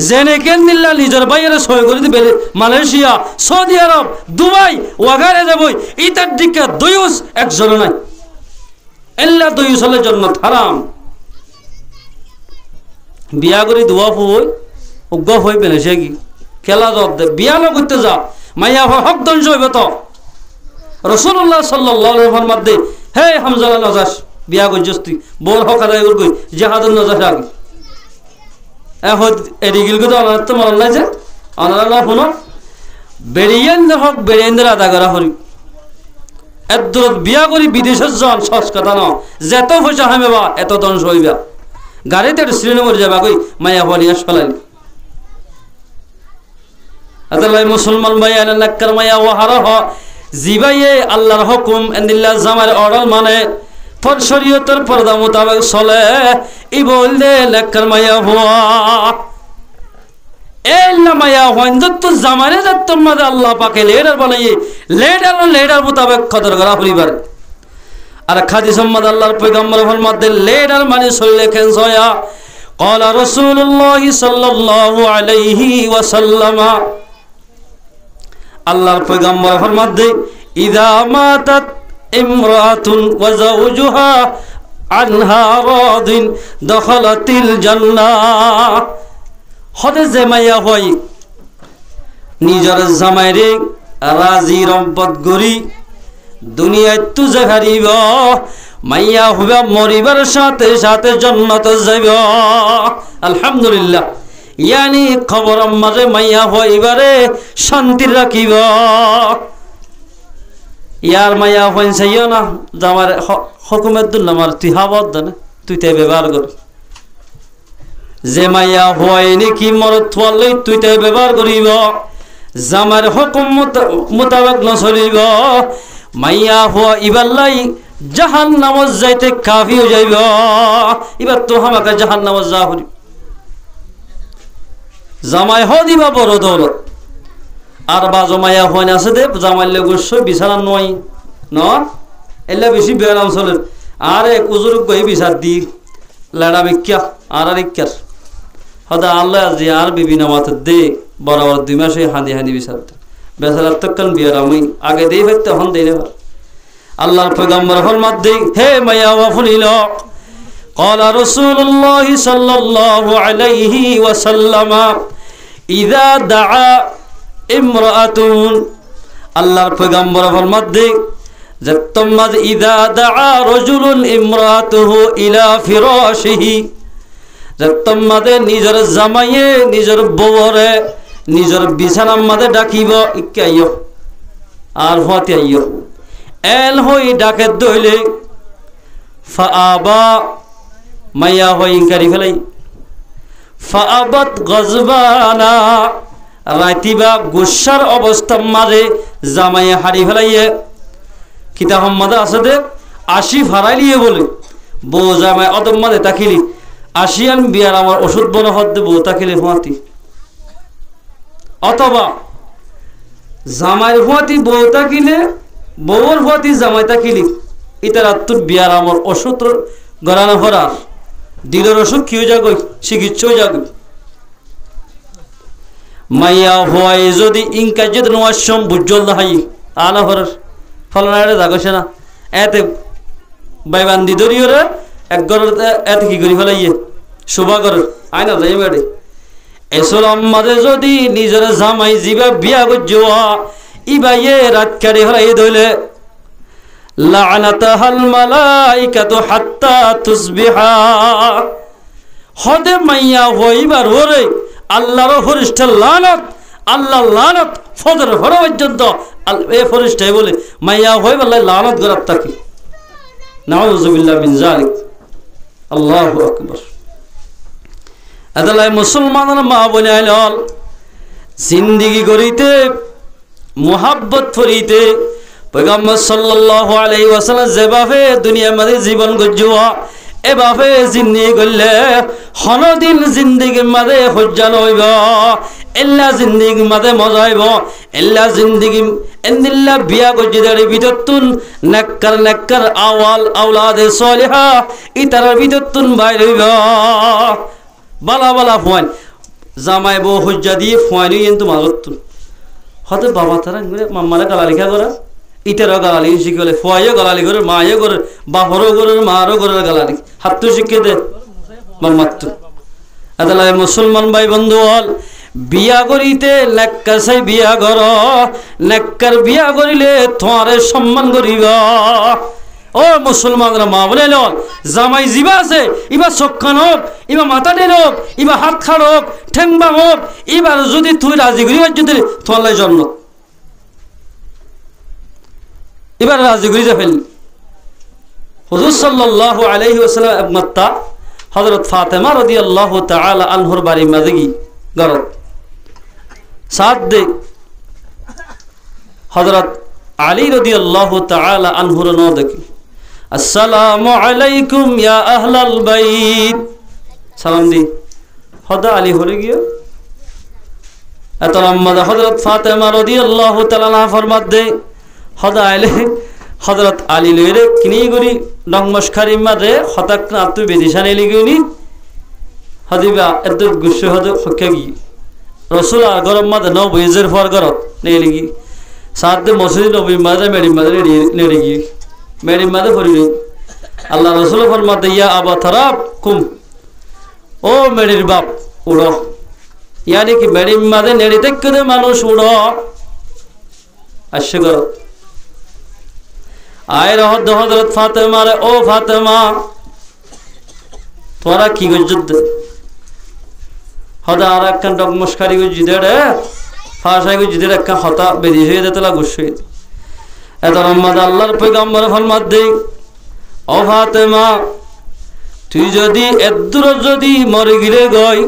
জেনে কেন নিল্লা নিজের বাইরে সই করে দিবে মালয়েশিয়া সৌদি আরব দুবাই ওয়াগারে যাবই ইতার দিকা দুই উস এক জড়ো নাই এল্লা দুই উসালের জন্য হারাম বিয়া করে দোয়া ফুই উগ্র হয়ে পেলে সে কি খেলা জব দে বিয়া না করতে যা মাইয়া হক ধ্বংস হইবে তো রাসূলুল্লাহ সাল্লাল্লাহু আলাইহি ওয়াসাল্লাম মধ্যে হে হামজা নজাস বিয়া করছিস তুই বল হক আদায় করবি জিহাদুন নজাস আগে এখন এদিকে তো অনার তো মনে নাই যে অনার না শুনো বেরিয়েন্দ্র হক বেরিয়েন্দ্র আদা করা হরি এত বিয়া করি বিদেশের জন সস কথা ন যেত পয়সা হামে বা এত ধ্বংস হইবা গাড়িতে শ্রীনগর যাবা কই মায়া বলিয়া ফেলাইলি আদালাই মুসলমান ভাই নাক্কার মায়া ওয়াহারহ জিবাইয়ে আল্লাহর হুকুম এন্দিল্লাহ জামার অর্ডার মানে ফর শরীয়তের পর্দা মোতাবেক চলে ই বললে নাক্কার মায়া হওয়া এল্লা মায়া হইন তো জামারে যাত মাদে আল্লাহ পাকে লেডার বানাইয়ে লেডার মোতাবেক কদর করা পরিবার আর খাদি সম্মদ আল্লাহর পয়গম্বর ফরমাতে লেডার মানে চলে কেন সয়া قال رسول الله صلى الله عليه وسلم আল্লাহর পয়গম্বর ফরমাতে ইদা মাতাত ইমরাতুন ওয়া যাওজুহা আনহা রাদিন দখালাতিল জান্নাহ হদে যে মাইয়া হয় নিজের জামাইরে রাজি রব্বত গরি দুনিয়ায় তুজে হারিব মাইয়া হইবা মরিবার সাথে সাথে জান্নাতে যাইব আলহামদুলিল্লাহ ইয়ানি খবর মাঝে মাইয়া হইবারে শান্তি রাখিব ইয়ার মাইয়া হইন চাইও না জামার হুকুমের দুল্লামার তুই হাবত জানে তুই তাই ব্যবহার কর যে মাইয়া হয়নি কি মরত থাকলে তুই তাই ব্যবহার করিব জামার হুকুম মোতাবেক ন চলিব মাইয়া হওয়া ইবাল্লাই জাহান্নামত যাইতে কাফি হয়ে যাইব এবার তো আমাকে জাহান্নামত যা করি জামাই হ দিবা বড় দৌলত আর বাজো মাইয়া হইন আছে দে জামাইলে গোস্ব বিছানা নয় ন এলে বেশি বেড় অঞ্চলের আর এক উজুর গই বিচার দি লেড়া বিখ্যা আর ইক্যার হদা আল্লাহ আজি আর বিবি নামাত দে বরাবর 2 মাসে হাঁদি বিচার বেচারার তক্কান বিয়ার আমি আগে দেই হইতে হন দেই না আল্লাহর পয়গম্বর ফরমাত দেই হে মাইয়া ওয়াফুলিল قال رسول الله صلى الله عليه وسلم اذا دعا امرأة আল্লাহর পয়গম্বর ফরমাত দেই যে তোমাদ ইদা দাআ রাজুলুন ইমরাতুহু ইলা ফিরাশিহি যে তোমাদে নিজের জামাইয়ে নিজের বউরে নিজের বিছানার মাঝে ডাকিব ইকাইও আর হতে আইও এল হই ডাকে দইলে ফাআবা মাইয়া হই ইনকারি ফেলাই ফাআবাত গজবানা রাতিবা গুসার অবস্থার মাঝে জামাইয়ে হারি ফেলাইয়ে কিতা সম্মাদে আছে দে 80 ফারাইলিয়ে বলে বউ জামাই অদম মাঝে তাকিলি 80 বিয়ার আমার ওষুধ বন হদ দে বউ তাকিলি ফাঁতি অথবা জামাইয়ের ফাঁতি বউ তাকিলে বউর ফাঁতি জামাই তাকিলি ইতার আত্মর বিয়ার আমার ওষুধ গড়ানো ভরার দিলের ওষুধ কিও যাগই চিকিৎসাও যাগই মাইয়া হওয়াই যদি ইনকাজের নোয়াসম বুজ্জল দাহাই আলা ভরার ফলনারে যাগছে না এতে বাইবান্দি দরিয়রে এক গড় এতে কি করি ফেলাইয়ে শোভা করে আয়না যাই বেড়ে এসল আমাদে যদি নিজের জামাই জিবা বিয়া গজ্জোয়া ইবাইয়ে রাত কাড়ি হলাই দইলে লাআনাতাহাল মালাইকাতু হাত্তা তুসবিহা হদে মাইয়া হইবার ওরে আল্লাহর ফেরেশতা লানত আল্লাহ লানত ফজর হরা পর্যন্ত এই ফেরেশতাই বলে মাইয়া হইবার লানত গরাত তাকি নাউযু বিল্লাহি মিন যালিক আল্লাহু আকবার আদালাই মুসলমানের মা বনাইল জিন্দেগি করিতে মোহাব্বত করিতে পয়গম্বর সাল্লাল্লাহু আলাইহি ওয়াসাল্লাম যেভাবে দুনিয়ার মধ্যে জীবন গজুয়া এভাবে জিন্দি করলে হনদিন জিন্দিগির মাঝে হজ্জা লইব এল্লা জিন্দিগির মাঝে মজা হইব এল্লা জিন্দিগি এন্দিল্লা বিয়া গজ্জিদারি ভিতরতুন নেককার আওয়াল আওলাদে সলিহা ইতার ভিতরতুন বাইর হইব বালা ফুয়ান জামাই বউ হজ্জা দিয়ে ফুয়ানি কিন্তু মাজতুন হয়তো বাবা তারা মাম্মারা গালা লিখা করা ইটারও গালালি শিখলে ফুয়াইও গালালি করে মায়েও করে বাপরও করে মারও করে গালালি হাতু শিখে দে মাম্মাত্তু আদালা মুসলমান ভাই বন্ধু হল বিয়া করিতে নেককার সাই বিয়া কর নেককার বিয়া করিলে তোমারে সম্মান করিব ও মুসলমানরা মা বলে লল জামাই জিবা আছে ইবা চক্ষান হোক ইবা মাথা টেন হোক ইবা হাত খাড় হোক ঠেংবা হোক এবার যদি তুই রাজি করিব যদি তোমার জন্ম এবার রাজি করি ফেল হুজুর সাল্লাল্লাহু আলাইহি ওয়াসাল্লাম একমাত্তা হযরত ফাতেমা রাদিয়াল্লাহু তাআলা আনহার বাড়ি মাঝে গরত সাথ দে হযরত আলী রাদিয়াল্লাহু তাআলা আনহুর ন দেখি আসসালামু আলাইকুম ইয়া আহলাল বাইত সালাম দি হদা আলী হরে গিয়ে এত লম্বা হযরত ফাতেমা রাদিয়াল্লাহু তাআলা ফরমাত দে হদা আইলে হযরত আলী লইরে কিনি গরি নংমস্কারি মারে হতাক না তুই বেদিশানে লিগিনি হদিবা এত গুসে হদ হকে গি রাসূল আর গরম মাদে ন বইজের ফর গরত নেই লিগি সাত দে মসজিদ নবী মাদে মেডি মাদে নেড়ে গি মেডি মাদে পড়ি আল্লাহ রাসূল ফরমাত ইয়া আবা তারাব কুম ও মেডির বাপ উড়ো यानी कि मेडी मादे नेड़ी तक के মানুষ উড়ো আসে গরত आए रहो हजरत फातिमा रे ओ फातिमा তোরা কি গজ্জুদ হদা আর একখান ডগমস্কারি গজ্জিদে রে ফাশাই গজ্জিদে একখান হতা বেদি হয়ে যেতলা গুছই এত রহমত আল্লাহর পয়গম্বর ফরমাত দেই ও ফাতিমা তুই যদি এদুর যদি মরে গিরে গই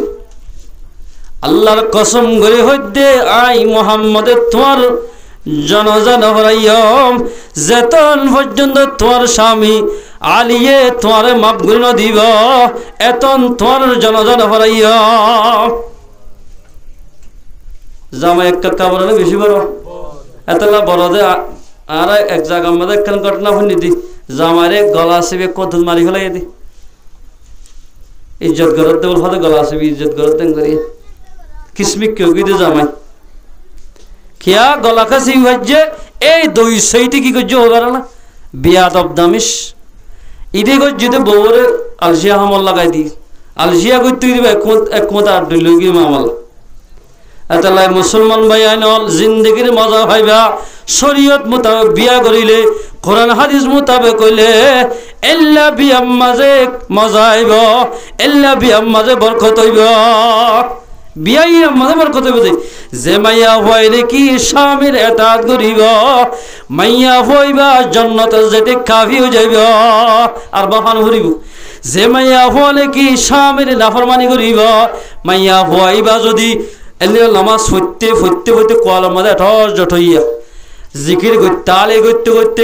আল্লাহর কসম করে হইদে আই মুহাম্মদের তোমার জানাজা নহরাইয়ম যেতন পর্যন্ত তোমার স্বামী আলিয়ে তোমার মাপ গুণ দিব এতন তোমার জানাজা নহরাইয়ম জামা এক কাপড় না বেশি বড় এতলা বড় দে আর এক জায়গা মধ্যে একখান ঘটনা শুনি দি জামারে গলা সেবে কত মারি ফেলাই দি ইজ্জত গরত দেবল হতে গলা সেবে ইজ্জত গরত দেন করি কিসমিক কেউ কি দে জামাই क्या गला खसी वज्जे ए दोई सईटी की गज्जो होगा ना बियाद अब दामिश इधे को जिधे बोरे अलजिया हम अल्लाह का दी अलजिया को तू इधे एक मत आठ लोगी मामल अतलाय मुसलमान भाई आइनल जिंदगी रे मजा भाईबा शरीयत मुताबिक बिया करिले कुरान हादिस मुताबिक कइले एल्ला बिया मजे मजा आइबो एल्ला बिया मजे बरकत हइबो বিয়াই আমাদের বরকত হইবে যে মাইয়া হইলে কি স্বামীর এতাত করিব মাইয়া হইবা জান্নাতে যেতে কাফি হয়ে যাইব আর বাহান হরিব যে মাইয়া হইলে কি স্বামীর নাফরমানি করিব মাইয়া হইবা যদি এনে নামাজ পড়তে কোয়ালার মধ্যে ঠস জঠইয়া জিকির তালে করতে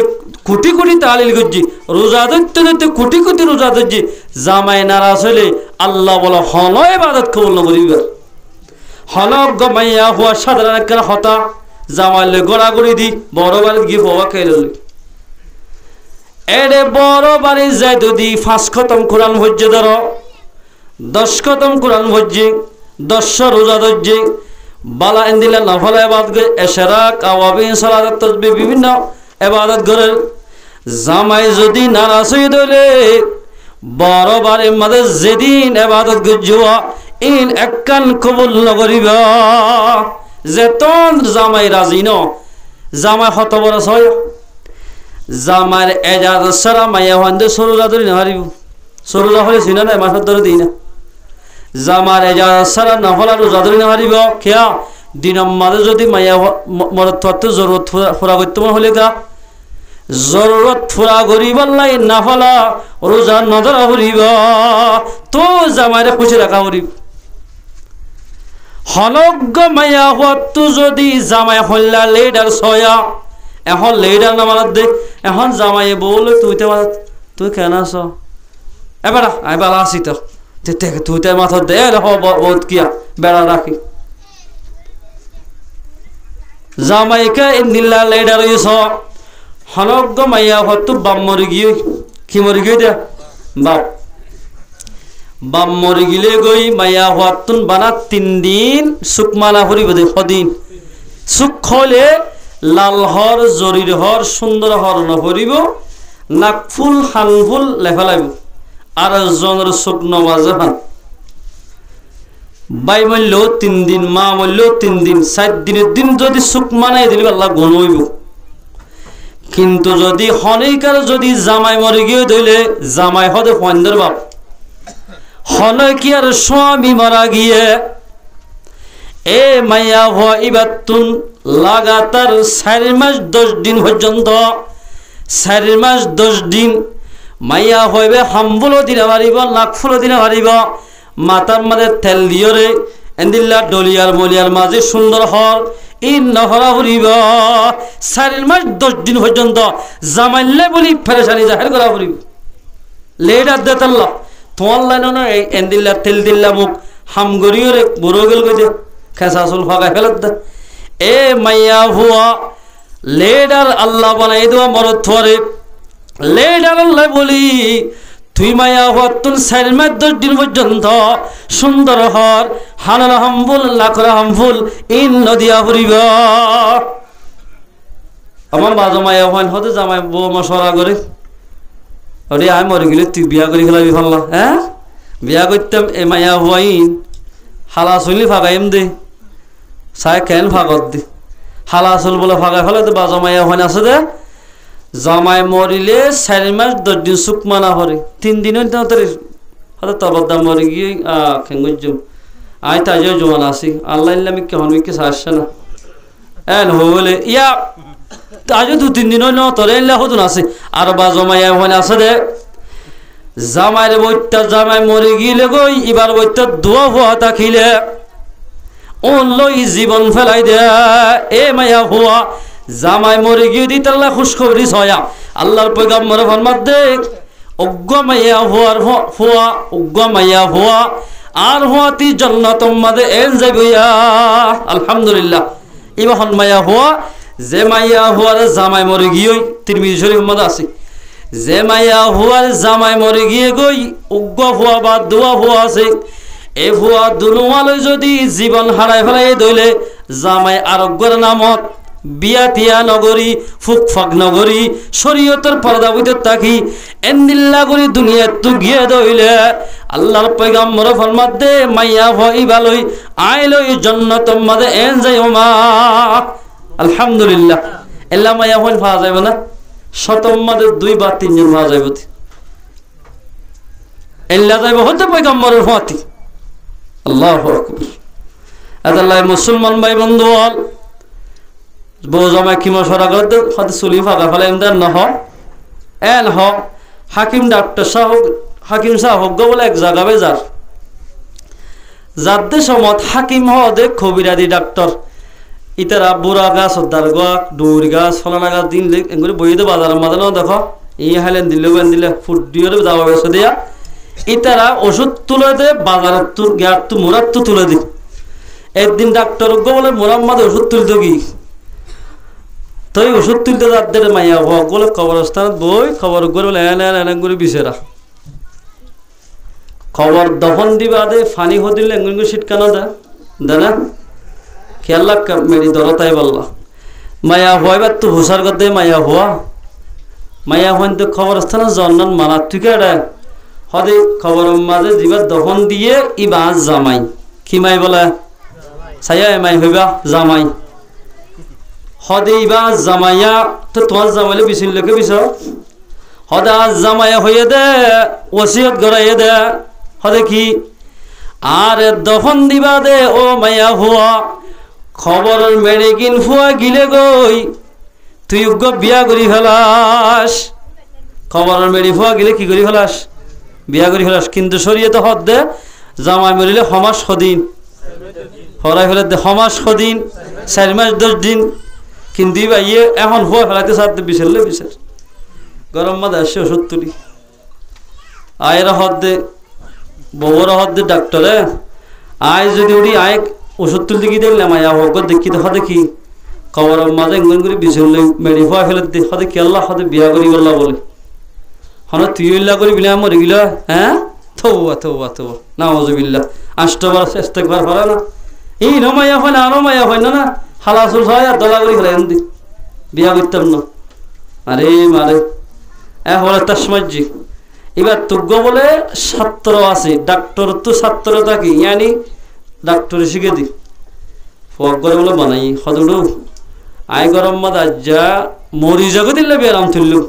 কোটি কোটি তালিল গজ্জি রোজা ধরতে কোটি রোজা ধরজি জামাই নারাজ হইলে আল্লাহ বলে হল ইবাদত কবুল করিব হলক গমাইয়া হওয়া সাধারণ একটা হতা জামাইলে গোড়াগড়ি দি বড় বাড়ি গিয়ে বাবা খেয়ে এরে বড় বাড়ি যাই যদি 5 খতম কোরআন হজ্জে ধর 10 খতম কোরআন হজ্জে 10 রোজা ধরজে বালা ইন্দিলা নফল ইবাদত এশরাক আওয়াবিন সালাত তাসবিহ বিভিন্ন ইবাদত করে জামাই যদি নারাজ হয়ে দলে বড় বাড়ির মধ্যে যেদিন ইবাদত গজ্জুয়া ইন একখান কবুল নগরিব যেতন জামাই রাজি ন জামাই হত বড় ছয় জামাইর এজাজ সারা মাইয়া হন্দে সরুজা ধরি না হারিব সরুজা হলে চিনা না মাথার ধরে দিই না জামার এজাজ সারা নহলা রোজা ধরি না হারিব খেয়া দিনের মাঝে যদি মাইয়া মরত থাকতে জরুরত ফুরা করতে হলে গা জরুরত ফুরা করিব লাই না হলা রোজা নধরা হরিব তো জামাইরে খুশি রাখা হরিব হলগ্য মাইয়া হতো যদি জামাই হল্লা লেডার ছয়া এখন লেডার না মারাত দে এখন জামাই বলে তুই কেন আস এবার আমি বালা আসি তো তুই তাই মাথা দে বহুত কিয়া বেড়া রাখি জামাইকা ইন্দিল্লা লেডার ইস হনজ্ঞ মাইয়া হতো বাম মরি গিয়ে কি মরি গিয়ে দে বাপ মরি গিলে গই মাইয়া হতুন বানা 3 দিন সুকমানা হরিব দে সদিন সুখ হলে লাল হর জরির হর সুন্দর হর নহরিব নাকফুল হানফুল লেফালাইব আর জনের সুখ নমাজ হান বাই মূল্য 3 দিন মা মূল্য 3 দিন 7 দিনের দিন যদি সুখ মানাই দিলে আল্লাহ গুণ হইব কিন্তু যদি হনইকার যদি জামাই মরে গিয়ে দইলে জামাই হদে ফন্দর বাপ হনকি আর স্বামী মারা গিয়ে এ মাইয়া হওয়া ইবাতুন লাগাতার 4 মাস 10 দিন পর্যন্ত 4 মাস 10 দিন মাইয়া হইবে হামবুলো দিনা পারিব নাকফুলো দিনা পারিব মাতার মাঝে তেল দিয়রে এন্দিল্লা ডলিয়ার মলিয়ার মাঝে সুন্দর হর ই নহরা ফুরিব 4 মাস 10 দিন পর্যন্ত জামাইলে বলি ফেরেশানি জাহির করা ফুরিব লেডার দেতাল্লাহ তোমার লাইন না এন্দিল্লা তেল দিল্লা মুখ হামগরিয়রে বুড়ো গেল গজে খেসাসুল ফাঁকা ফেলত দে এ মাইয়া হুয়া লেডার আল্লাহ বানাই দেওয়া মরদ থরে লেডার আল্লাহ বলি তুই মাইয়া হওয়া তুন 4 মাস 10 দিন পর্যন্ত সুন্দর হর হানারা হামফুল লাখরা হামফুল ইন নদিয়া ফুরিব আমার বাজো মাইয়া হন হতে জামাই বউ মশরা করে আরে আমি মরে গেলে তুই বিয়া করে ফেলাবি ফাল্লা হ্যাঁ বিয়া করতাম এ মাইয়া হওয়াইন হালা শুনলি ফাঁকাইম দে চাই কেন ফাঁকত দে হালা চল বলে ফাঁকাই ফেলে তো বাজো মাইয়া হন আছে দে জামাই মরিলে 4 মাস 10 দিন সুখ মানা হরে 3 দিন হয়তো তবদ্দা মরে গিয়ে খেঙ্গুজুম আই তাজও জোয়ান আসি আল্লাহ ইল্লামি কেমন মিকে আসছে না এন হলে ইয়া তাজও 2-3 দিন ন তরে ইল্লা হতুন আছে আর বা জমাইয়া হন আছে দে জামাইরে বইটা জামাই মরে গিলে গই এবার বইটা দোয়া হওয়া তাকিলে ওলই জীবন ফেলাই দে এ মাইয়া হওয়া জামাই মরে গিয়ে দিত আল্লাহ খুশখবরি ছয়া আল্লাহর পয়গম্বর ফরমাত দে অজ্ঞ মাইয়া হওয়ার হওয়া অজ্ঞ মাইয়া হওয়া আর হওয়াতি জান্নাতুম মাদে এন যাইয়া আলহামদুলিল্লাহ ইবাহন মাইয়া হওয়া যে মাইয়া হওয়ার জামাই মরে গিয়ে তিরমিজি শরীফ মধ্যে আছে যে মাইয়া হওয়ার জামাই মরে গিয়ে গই অজ্ঞ হওয়া বা দোয়া হওয়া আছে এ হওয়া দুনুয়ালে যদি জীবন হারাই ফেলাই দইলে জামাই আরোগ্যের নামত বিয়াতিয়া নগরী ফুকফাক নগরী শরীয়তের পর্দা ভিতর থাকি এন্দিল্লা করি দুনিয়া তু গিয়ে দইলে আল্লাহর পয়গম্বর ফরমাত দে মাইয়া হই ভালোই আইলই জান্নাতুম মাদে এন যাইও মা আলহামদুলিল্লাহ এল্লা মাইয়া হন পাওয়া যাবে না শতম মাদে 2 বা 3 জন পাওয়া যাবে এল্লা যাইব হতে পয়গম্বরের ফাতি আল্লাহু আকবার আল্লাহ মুসলমান ভাই বন্ধু বউ জামাই কি মশরা করতে হতে চুলি ফাঁকা ফেলে এমদার নহ এন হ হাকিম ডাক্তার সাহেব হাকিম সাহেব বলে এক জায়গাবে যাদের সমত হাকিম হদে খবিরাদি ডাক্তার ইতারা বুড়া গাছ সর্দার গাছ ডুর গাছ ফলানা গাছ দিন এগুলো বইতে বাজারের মাঝে নাও দেখো ই হাইলেন দিলে বেন দিলে ফুট দিয়ে যাওয়া বেসে দিয়া ইতারা ওষুধ তুলে দে বাজারের তুর গ্যার তু মোরার তো তুলে দি একদিন ডাক্তার বলে মোরার মাঝে ওষুধ তুলতে গিয়ে তাই ওষুধ তুলতে যাদের মাইয়া বলে কবরস্থান বই খবর করে বলে এন করে বিচেরা খবর দফন দিবা দে ফানি হদিলে এঙ্গুন সিটকানো দে না খেয়াল মেরি দরতাই বললা মায়া হওয়া এবার তো হুসার করতে মায়া হন তো খবরস্থানে জন্নান মানা তুই কে হদে খবর মাঝে দিবা দফন দিয়ে ইবা জামাই কি মাই বলে ছায়া মাই হইবা জামাই হদে ইবা জামাইয়া তো তোমার জামাইলে বিচিন লোকে বিচ হদে আজ জামাইয়া হইয়ে দে ওসিয়ত গড়াইয়ে দে হদে কি আর দফন দিবা দে ও মাইয়া হুয়া খবরের মেডিকিন ফুয়া গিলে গই তুই উগ্র বিয়া করি ফেলাস খবরের মেডি ফুয়া গিলে কি করি ফেলাস বিয়া করি ফেলাস কিন্তু শরীয়তে হদ দে জামাই মরিলে সমাস সদিন হরাই ফেলে দে সমাস সদিন 4 মাস 10 দিন কিন্তু ইয়ে এখন হওয়া ফেলাইতে সারতে বিচারলে বিচার গরম মাঝে আসছে ওষুধ তুলি আয়ের হদ্দে বউর হদ্দে ডাক্তারে আয় যদি উড়ি আয় ওষুধ তুলতে কি দেখলাম আয়া হোক দেখি তো দেখি খবর মাঝে এঙ্গন করে বিছুলে মেডি হওয়া ফেলে দে হদে কি আল্লাহ হদে বিয়া করি বললা বলে হন তুই উল্লাহ করি বিনা মরে গিল হ্যাঁ থৌবা থৌবা থৌবা নাউজুবিল্লাহ আষ্টবার ইস্তেগফার করা না এই নমাইয়া হয় না আরো মাইয়া হয় না না হালাসুল হয় আর দলা করি ফেলে এমনি বিয়া করতাম না আরে মারে বলে তাসমাজি এবার তুগ্য বলে ছাত্র আছে ডাক্তার তো ছাত্র থাকি ইয়ানি ডাক্তার শিখে দি ফক করে বলে বানাই হদুডু আই গরম মাদ আজ্জা মরি যাগো দিলে বেরাম তুললু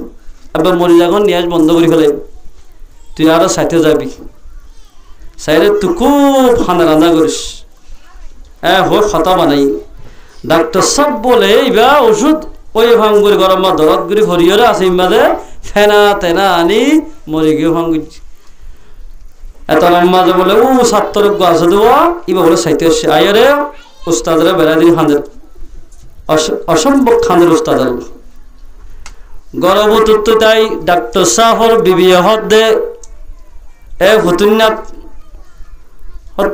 এবার মরি যাগো নিয়াজ বন্ধ করে ফেলে তুই আরো সাইতে যাবি সাইরে তুই খুব খানা রান্না করিস হোক খাতা বানাই ডাক্তার সব বলে এবার ওষুধ ওই ভাঙ্গুরি গরম মা দরদ গুড়ি হরিয়রে আছে ইমাদে ফেনা তেনা আনি মরি গিয়ে ভাঙ্গুছি এত মাঝে বলে ও ছাত্র আছে দেওয়া এবার বলে সাইতে আসছে আয়রে উস্তাদরা বেড়া দিন খাঁদের অসম্ভব খাঁদের উস্তাদ গর্ভবতী তাই ডাক্তার সাহর বিবি হদ্দে হুতুন্নাথ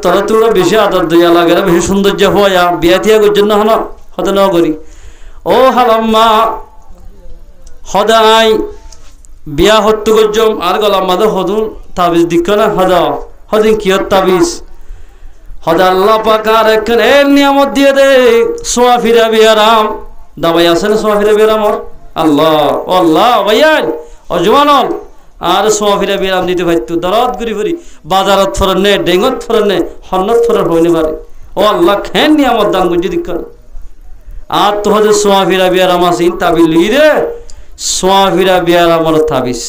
তোরা তোরা বেশি আদর দিয়া লাগে বেশি সৌন্দর্য হওয়া বিয়া থিয়া করছেন না হন হতে ন করি ও হালাম্মা হদাই বিয়া হত্য করছম আর গলাম মাদে হদুন তাবিজ দিক না হদা হদিন কি তাবিজ হদা আল্লাহ পাকার এখন এর নিয়ামত দিয়ে দে সোয়া ফিরা বিয়ারাম দাবাই আছে না সোয়া ফিরা বিয়ারাম আল্লাহ ও আল্লাহ ভাইয়াই অজমানল আর সোয়া ফিরা বিয়ারাম দিতে পারতো দরদ গুড়ি ফুরি বাজারত ফরন নে ডেঙ্গত ফরন নে হন্নত ফরন হইনি পারে ও আল্লাহ খেন নিয়ামত দান গুজি দিক আর তো হচ্ছে সোয়া ফিরা বিয়ারাম আসিন তাবিজ লই রে সোয়া ফিরা বিয়ারামর তাবিজ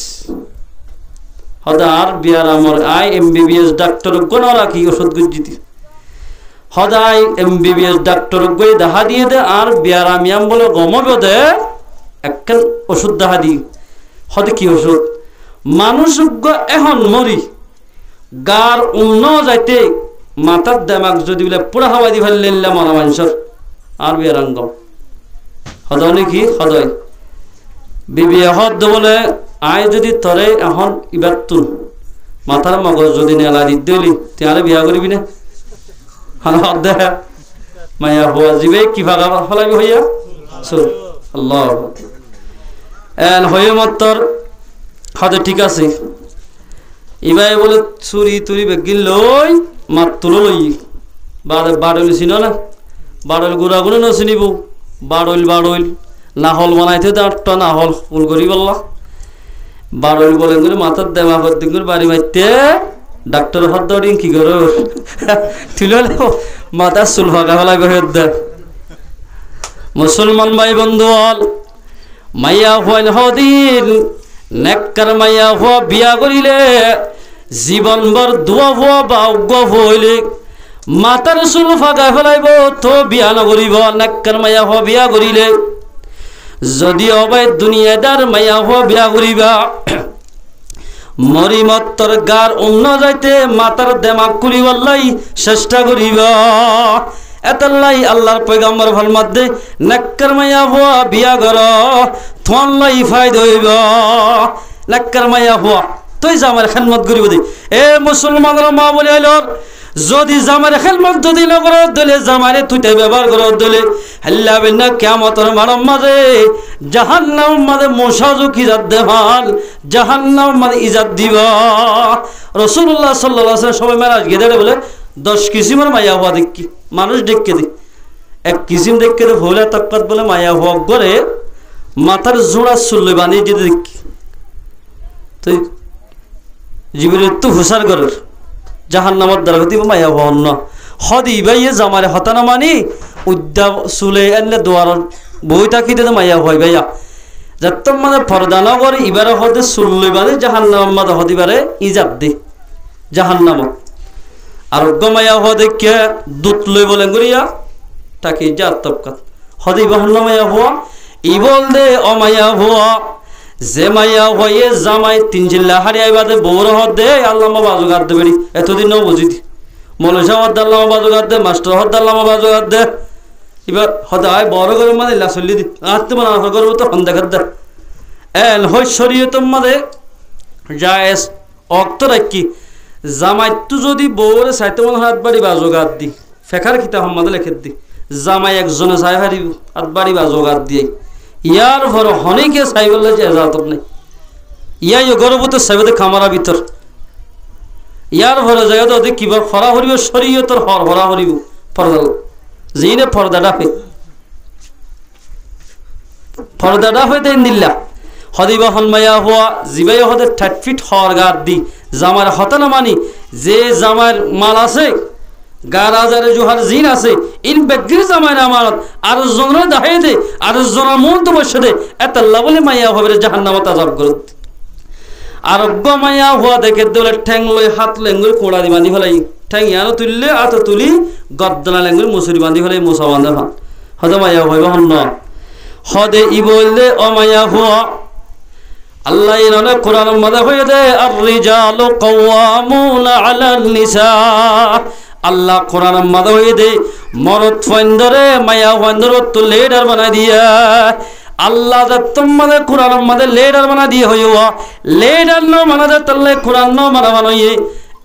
হদা আর বিয়ারামর আই এমবিবিএস ডাক্তার কোন রাখি ওষুধ গুজিতি হদাই এমবিবিএস ডাক্তার গই দেখা দিয়ে দে আর বিয়ারামিয়াম বলে গমবে দে একখান ওষুধ দেখা দি হদে কি ওষুধ মানুষ এখন মরি গার উন্ন যাইতে মাথার দেমাক যদি বলে পুরা হাওয়া দি ফেললে মরা মানুষের আর বিয়ারাঙ্গম হদয় নাকি হদয় বিবি হদ বলে আয় যদি তরে এখন ইবার তুল মাথার মগজ যদি নেলা দিতে হলি তুই আরে বিয়া করবি না দে মায়া হওয়া যাবে কি ভাগা ফলাবি হইয়া আল্লাহ হয়ে মাত্র হদে ঠিক আছে এবার বলে চুরি তুরি বেগিল লই মাত তুলো লই বাড়ল চিন না বাড়ল গুড়া গুলো ন চিনিব বাড়ল বাড়ল নাহল বানাইতে দাঁড়টা নাহল ফুল করি বললা বাড়ল বলে করে মাথার দেমা করতে করে বাড়ি মারতে ডাক্তার হাত দৌড়িং কি করো তুলে মাথার চুল ফাঁকা ফেলাই বের দে মুসলমান ভাই বন্ধু হল মাইয়া হইন হদিন নেককার মাইয়া হওয়া বিয়া করিলে জীবনভর দোয়া হওয়া বা অজ্ঞ হইলে মাতার চুল ফাঁকা ফেলাইব তো বিয়া নকরিব নেককার মাইয়া হওয়া বিয়া করিলে যদি অবাই দুনিয়াদার মাইয়া হওয়া বিয়া করিবা মরিমত্তর গার অন্য যাইতে মাতার দেমাক কুলিবাল্লাই চেষ্টা করিবা এতলাই আল্লাহর পয়গম্বর ফরমাত দে নেককার মাইয়া হওয়া বিয়া কর তোমার ফায়দা হইব নেককার মাইয়া হওয়া তুই জামার খেদমত করিব দে এ মুসলমানের মা বলে আইলর যদি জামার খেদমত যদি নকর দলে জামারে তুইতে ব্যবহার কর দলে হাল্লা বিনা কিয়ামতের মারম মাঝে জাহান্নাম মাঝে মোসাজু কি জাত দেহাল জাহান্নাম মাঝে ইজাত দিবা রাসূলুল্লাহ সাল্লাল্লাহু আলাইহি ওয়াসাল্লাম সবাই মেরাজ গেদে বলে 10 কিসিমের মাইয়া হওয়া দেখি মানুষ দেখকে দি এক কিসিম দেখকে দে ভোলা তাকত বলে মাইয়া হওয়া করে মাথার জোড়া চুল বানিয়ে দিতে দেখি তুই জীবনে তো হুসার করার জাহান্নামের দ্বারা দিব মাইয়া হওয়া অন্য হদি ভাইয়ে জামারে হতানা মানি উদ্যা চুলে এনে দোয়ার বই থাকি দে মাইয়া হয় ভাইয়া যত মানে পর্দা করে এবারে হদে চুল বানি জাহান্নাম মাদে হদিবারে ইজাব দে জাহান্নামত আরোগ্য মাইয়া হওয়া দেখে দুধ লই বলে গড়িয়া তাকে ইজাত তবকাত হদি বাহন্ন মাইয়া হওয়া ই বল দে অমাইয়া হওয়া যে মাইয়া হয়ে জামাই 3 জিল্লা হারিয়াই বাদে বউর হদ দে আল্লাহ বাজু গাদ দে বেড়ি এতদিন ন বুঝি দি মলসা হদ আল্লাহ বাজু গাদ দে মাস্টার হদ আল্লাহ বাজু গাদ দে এবার হদ আয় বড় করে মানে লা চলি দি আত্ম না করব তো হন দেখাত দে এল হই শরীয়ত মাদে জায়েজ অক্ত রাখি জামাইতো যদি বউরে চাইতে মনে হাত বাড়ি বাজো গাত দি ফেখার কিতা সম্মাদে লেখে দি জামাই একজনে চাই হারিব হাত বাড়ি বাজো গাত দিয়ে ইয়ার ভর হনেকে চাই বললে যে এজাত নেই ইয়াই গর্ভবতী চাইবে খামারা ভিতর ইয়ার ভরে জায়গা তো কিবা ফরা হরিব শরীয়তর হর ভরা হরিব পর্দা যিনে পর্দাটা হইতে দিল্লা হদিবা হনমায়া হওয়া জিবাই হদের 30 ফিট হর গাত দি জামার হতানা মানি যে জামার মাল আছে গার আজারে জোহার জিন আছে ইন বেগির জামার আমানত আর জনরে দাহাই দে আর জনের মন তো বসে দে এত লাভলে মাইয়া হবে জাহান্নামত আযাব করে আরোগ্য মাইয়া হওয়া দেখে দলে ঠ্যাং লই হাত লেঙ্গুর কোড়া দি বাঁধি ফেলাই ঠ্যাং ইয়ানো তুললে আত তুলি গদ্দনা লেঙ্গুর মুসুরি বাঁধি ফেলাই মুসা বাঁধা ফান হদে মাইয়া হইব হন হদে ই বললে অমাইয়া হওয়া আল্লাহ ইনানে কোরআন মধ্যে হয়ে দে আর রিজালু কাওয়ামুনা আলান নিসা আল্লাহ কোরআন মধ্যে হয়ে দে মরদ ফাইন্দরে মাইয়া ফাইন্দরে তো লিডার বানাই দিয়া আল্লাহ যে তোমাদের কোরআন মধ্যে লিডার বানা দিয়ে হইয়া লিডার ন মানাদে তল্লে কোরআন ন মানা বানাইয়ে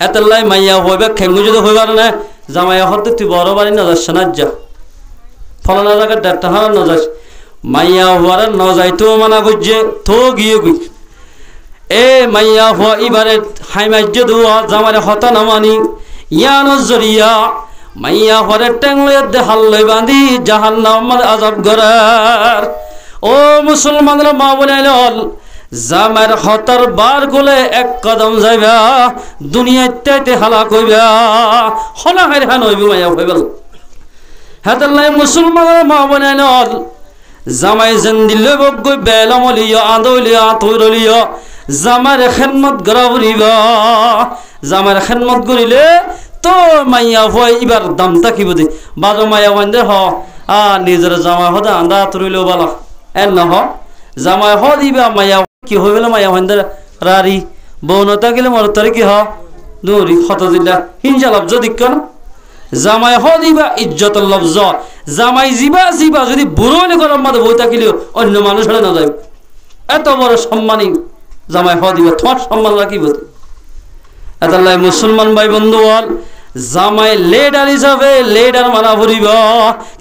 এতলাই মাইয়া হইবে খেঙ্গু যদি হইবার না জামাইয়া হতে তুই বড় বাড়ি না যাস না যা ফলানা জায়গা ডাক্তার হারা না যাস মাইয়া হওয়ার ন যাইতো মানা গুজে তো গিয়ে গুই এ মাইয়া হওয়া এবারে হাইমাজ্য দোয়া জামারে হতা না মানি ইয়ানো জরিয়া মাইয়া হওয়ারে ট্যাংলয়ে দেহাল লই বাঁধি জাহান্নামের আযাব গরার ও মুসলমানরা মা বনাইল জামার হতার বার গলে এক কদম যাইবা দুনিয়াতে হালাক হইবা হলা হাইরান হইব মাইয়া হইবেল হাতাল্লাই মুসলমানরা মা বনাইল জামাই জেন্দিলে বগৈ বেলমলিয়া আদলিয়া তৈরলিয়া জামার খেদমত গরাবরিবা জামার খেদমত করিলে তো মাইয়া হয় এবার দাম থাকিব দে বাজো মাইয়া বান্ধে হ নিজের জামাই হদা আন্দা তরিলেও বালা এন নহ জামাই হ দিবা মাইয়া কি হয়ে গেল মাইয়া বান্ধে রারি বৌনতা গেলে মর তরে কি হ দৌড়ি হত দিলা হিংসা লব্জ দিক না জামাই হ দিবা ইজ্জতর লব্জ জামাই জিবা জিবা যদি বুড়ো গরম মাঝে বই থাকিলেও অন্য মানুষ হলে না যাবে এত বড় সম্মানী জামাই হ দিবা তোমার সম্মান রাখিব এত মুসলমান ভাই বন্ধু বল জামাই লেডার হিসাবে লেডার মানা ভরিব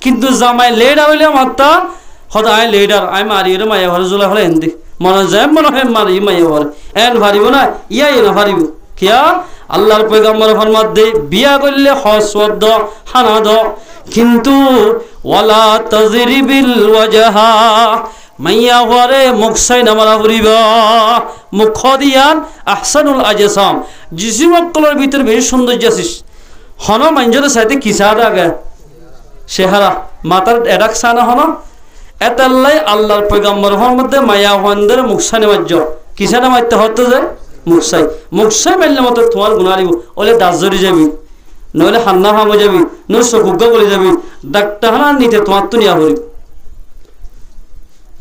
কিন্তু জামাই লেডার হইলে মাত্রা হয়তো আই লেডার আই মারি রে মাইয়া ঘরে জোলা হলে এনদি মনে যায় মনে হয় মারি মাইয়া ঘরে এন ভারিব না ইয়াই না ভারিব কিয়া আল্লাহর পয়গম্বর ফরমাত দে বিয়া করলে হসওয়াদ হানা দ কিন্তু ওয়ালা তাজরিবিল ওয়াজহা মাইয়া ঘরে মুখসাই নামারা ভরিব মুখ দিয়ান আহসানুল আজসাম জিসিমকলের ভিতর বেশি সৌন্দর্য আছিস হন মাঞ্জরের সাথে কিসার আগে চেহারা মাতার এডাক সানা হন এতাল্লাই আল্লাহর পয়গম্বর মধ্যে মায়া হন্দের মুখসানি মার্য কিসানা মারতে হতো যে মুখসাই মুখসাই মারলে মতো তোমার গুণারিব ওলে দাসজরি যাবি নইলে হান্না হামে যাবি নই চকুজ্ঞ বলে যাবি ডাক্তার নিতে তোমার তো নিয়া হরিব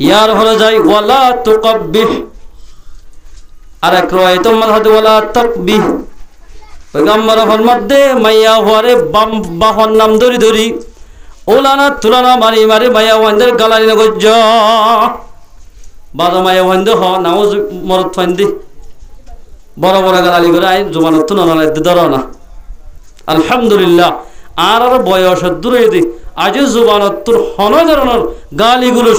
ইয়ার হলে যাই ওয়ালা তুকাব্বিহ আর এক রায়ত মাযহাব ওয়ালা তাকবিহ পয়গম্বর ফরমাতে মাইয়া হওয়ারে বাহন নাম ধরি ধরি ওলানা তুলানা মারি মারি মাইয়া ওয়ান্দের গালারি নগজ বাদা মাইয়া ওয়ান্দ হ নাও মরত ফান্দি বড় বড় গালালি করে আই জমানত ননালে ধর না আলহামদুলিল্লাহ আর বয়স দূরে দি আজ জুবানত তোর হন ধরনের গালিগুলো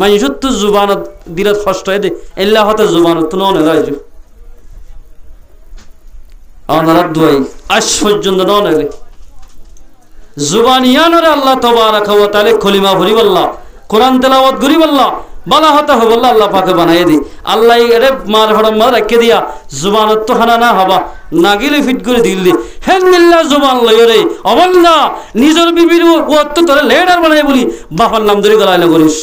মানুষত্ব জুবানত দিলত কষ্ট দে এল্লাহ হতে জুবানত ননে রাইজ আনারা দুই আজ পর্যন্ত ননে জুবানিয়ানরে আল্লাহ তাবারাক ওয়া তাআলা কলিমা ভরি বল্লাহ কোরআন তেলাওয়াত করি বল্লাহ বালা হতে হবে বল্লাহ আল্লাহ পাকে বানাই দি আল্লাহ এরে মার হড়ম মার রাখে দিয়া জুবানত তো হানা না হবা নাগিলে ফিট করে দিল্লি হেনমিল্লা জুবান লয়রে অবল্লা নিজের বিবির ওয়াত তোরে লেডার বানাই বলি বাবার নাম ধরে গলাইলে করিস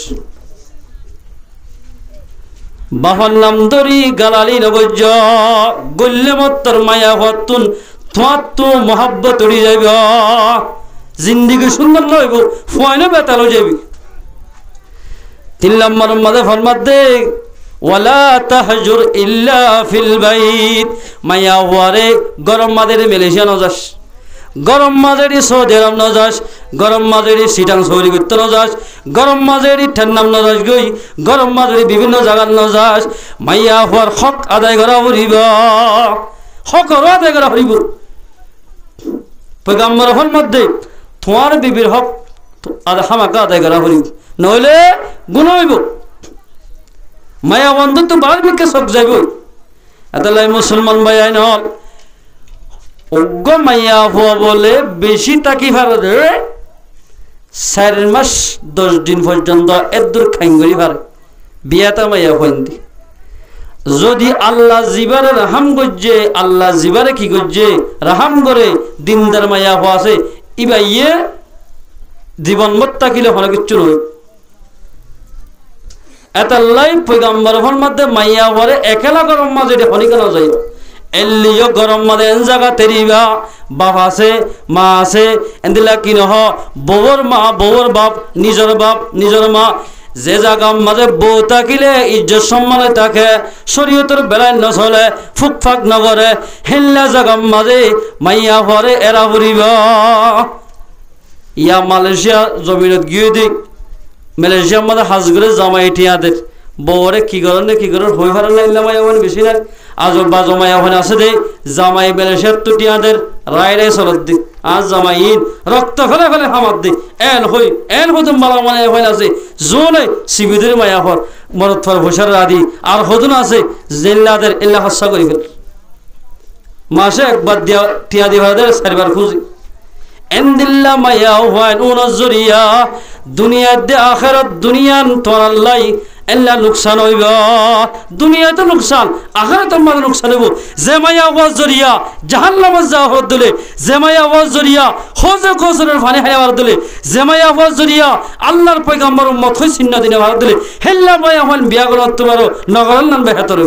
বাবার নাম ধরি গালালি নগজ গল্লে মত্তর মায়া হতুন তোমার তো মহাব্বত উড়ি যাইব জিন্দিগি সুন্দর লইব ফুয়াইলে বেতালো যাবি 3 নম্বর মধ্যে ফরমাত দে ওয়ালা তাহজুর ইল্লা ফিল বাইত মায়া ওয়ারে গরম মাদের মালয়েশিয়া নজাস গরম মাঝেরি সৌদি আরব নজাস গরম মাঝেরি সিটাং সৌদি করতে নজাস গরম মাঝেরি ঠান্ডাম নজাস গই গরম মাঝেরি বিভিন্ন জায়গার নজাস মাইয়া হওয়ার হক আদায় করা উড়িব হকর আদায় করা হইব পয়গম্বর হল মধ্যে তোমার বিবির হক হামাকা আদায় করা হইব নইলে গুণ হইব মায়া বন্ধুত্ব বার্মিককে সব যাইব এতলাই মুসলমান ভাই আইন হল অজ্ঞ মাইয়া হওয়া বলে বেশি তাকি ভারতে 4 মাস 10 দিন পর্যন্ত এদুর খাইঙ্গরি ভার বিয়াতা মাইয়া হইন্দি যদি আল্লাহ জিবারে রাহাম গজ্জে আল্লাহ জিবারে কি গজ্জে রাহাম করে দিনদার মাইয়া হওয়া আছে ইবাইয়ে জীবন মত কিলে হলে কিচ্ছু নয় এতাল্লাই পয়গম্বর হল মধ্যে মাইয়া হওয়ারে একেলা গরম মাঝে এটা হনিকানো যায় এলিও গরম মাঝে এন জায়গা তেরিবা বাপ আছে মা আছে এন্দিলা কি নহ বউর মা বউর বাপ নিজের মা যে জায়গা মাঝে বউ থাকিলে ইজ্জত সম্মানে থাকে শরীয়তের বেলায় নচলে ফুক ফাক নগরে হেল্লা জায়গা মাঝে মাইয়া হওয়ারে এরা ফুরিবা ইয়া মালয়েশিয়া জমিনত গিয়ে দিক মালয়েশিয়ার মধ্যে হাজ করে জামাই টিয়াদের বউরে কি করেন হই ভাড়া লাইলা মাইয়া ওখানে বেশি নাই আজব বাজো মাইয়া ওখানে আছে দে জামাই মালয়েশিয়ার তো টিয়াদের রায় চলত দি আজ জামাইন রক্ত ফেলে হামাত দি এন হতুম বালা মানে ওখানে আছে জোনে সিবিদের মাইয়া হর মরত ফর ভুষার আদি আর হতুন আছে জেল্লাদের এল্লা হস্যা করি ফেল মাসে একবার দিয়া টিয়া দিবাদের 4 বার খুঁজি এন্দিল্লা মাইয়া ওখান উনজরিয়া দুনিয়া দে আখেরাত দুনিয়ান তোর আল্লাহ এল্লা নুকসান হইব দুনিয়াতে নুকসান আখেরাতে মানে নুকসান হইব যে মাইয়া ওয়াজ জরিয়া জাহান্নামে যাওয়ার দলে যে মাইয়া ওয়াজ জরিয়া হজে কোসরের পানি খাইবার দলে যে মাইয়া ওয়াজ জরিয়া আল্লাহর পয়গম্বর উম্মত হই চিন্না দিনে ভার দলে হেল্লা মাইয়া হন বিয়া করত তোমারও নগরল নাম বেহতর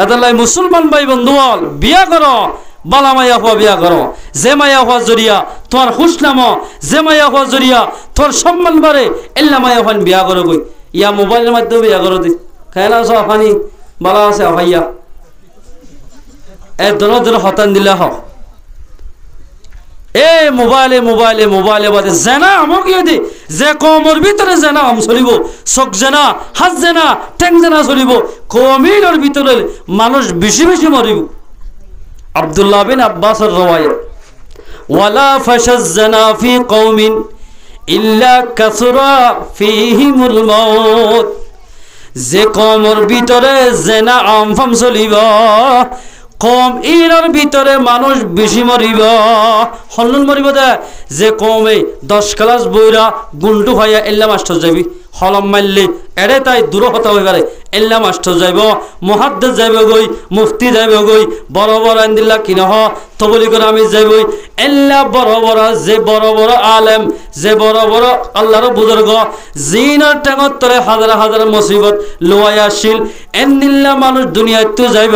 আদাল্লাহ মুসলমান ভাই বন্ধুল বিয়া করো বালা মাইয়া হওয়া বিয়া করো যে মাইয়া হওয়া জরিয়া তোমার হুশ নাম যে মাইয়া হওয়া জরিয়া তোমার সম্মান বাড়ে এল্লা মাইয়া হন বিয়া করো গই ইয়া মোবাইলের মাধ্যমে বিয়া করো দি খাইলা সব পানি বালা আছে ভাইয়া এ দন হতান দিলা হ এ মোবাইলে বাদে জেনা আমক ইয়ে দি যে কমর ভিতরে জেনা আম চলিব চোখ জেনা হাত জেনা ঠেং জেনা চলিব কমির ভিতরে মানুষ বেশি মরিব আব্দুল্লাহ বিন আব্বাসের রওয়ায়াত ওয়ালা ফাশাজ্জানা ফি কওমিন ইল্লা কাসরা ফীহিমুল মাউত যে কওমের ভিতরে জেনা আমফাম চলিব কম ইরার ভিতরে মানুষ বেশি মরিব হল্লুন মরিব দে যে কমে 10 ক্লাস বইরা গুন্ডু হইয়া এল্লা মাস্টার যাবি হলম মারলে এড়ে তাই দূর হতা হয়ে পারে এল্লা মাস্টার যাইব মুহাদ্দিস যাইব গই মুফতি যাইব গই বড় বড় আন্দিল্লা কিনহ তবলি করে আমি যাইবই এল্লা বড় বড় আলেম যে বড় বড় আল্লাহর বুজুর্গ জিনার টাঙত তরে হাজার মুসিবত লোয়া আসিল এন্দিল্লা মানুষ দুনিয়াতে যাইব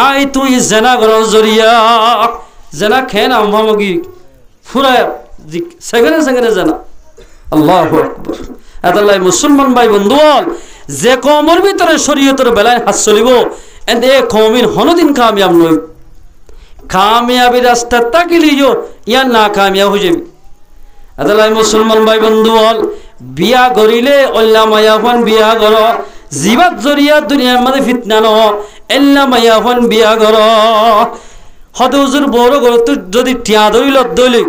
আই তুই জেনা গরজ জরিয়া জেনা খেন আমভামগি ফুরা সেখানে জানা আল্লাহু আকবার আদাল্লাহ মুসলমান ভাই বন্ধুল যে কওমের ভিতরে শরীয়তের বেলায় হাত চলিব এতে কওমিন হনদিন কামিয়াব নয় কামিয়াবি রাস্তা তাকিলিও ইয়া না কামিয়াব হয়ে যাবে আদাল্লাহ মুসলমান ভাই বন্ধুল বিয়া করিলে অল্লা মায়া হন বিয়া কর জীবাত জরিয়া দুনিয়ার মধ্যে ফিতনা ন এল্লা মায়া হন বিয়া কর হতে হুজুর বড় গর তুই যদি টিয়া ধরিল দইলে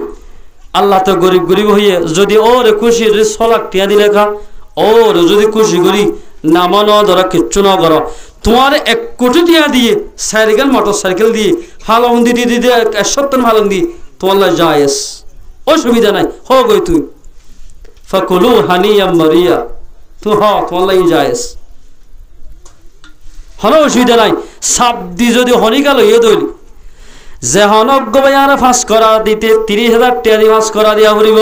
আল্লাহ তো গরিব হইয়ে যদি ওরে খুশি 100 লাখ টিয়া দিলে খা ওর যদি খুশি করি নামানো ধরা কিচ্ছু না করো তোমার 1 কোটি টিয়া দিয়ে সাইকেল মোটরসাইকেল দিয়ে হালং দিয়ে 70 হালং দিয়ে তোমার জায়েজ অসুবিধা নাই হো গই তুই ফাকুলু হানিয়া মারিয়া তু হ তোমার জায়েজ হলো অসুবিধা নাই সাবদি যদি হনিকা লইয়ে দইলি যে হনজ্ঞ বায়ার ফাঁস করা দিতে 30,000 টাকা দিয়ে ফাঁস করা দিয়া ফুরিব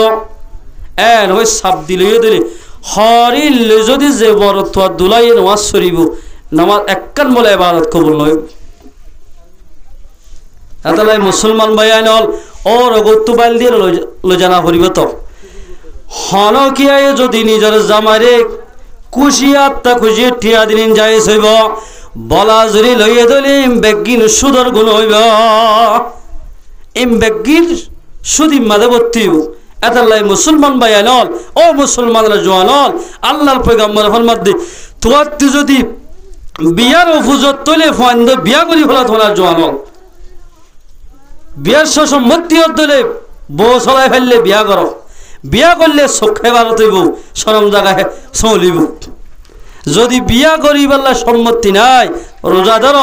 এন ওই সাপ দিলে দিলে হরিল যদি যে বড় তোয়া দুলাই নামাজ সরিব নামাজ একখান বলে ইবাদত কবুল নয় এতলাই মুসলমান বায়ান হল ওর গত্তু বাইল দিয়ে লজানা ফুরিব তো হনকিয়ায় যদি নিজের জামারে খুশিয়াত্তা খুশি টিয়া দিন যাই হইব বলা জুরি লইয়ে দলিম বেগিন সুদর গুণ হইব এম বেগির সুদি মাদে বত্তিব এতাল্লাই মুসলমান বায়ানল ও মুসলমানরা জোয়ানল আল্লাহর পয়গম্বর ফরমাদ্দি তোয়াত্তি যদি বিয়ার অফুজত তৈলে ফাইন্দ বিয়া করি ফেলা তোমার জোয়ানক বিয়ার সম্মতি তৈলে বউ চলাই ফেললে বিয়া করো বিয়া করলে চোখে বারতইব সরম জায়গায় চলিব যদি বিয়া করি বললা সম্মতি নাই রোজা ধর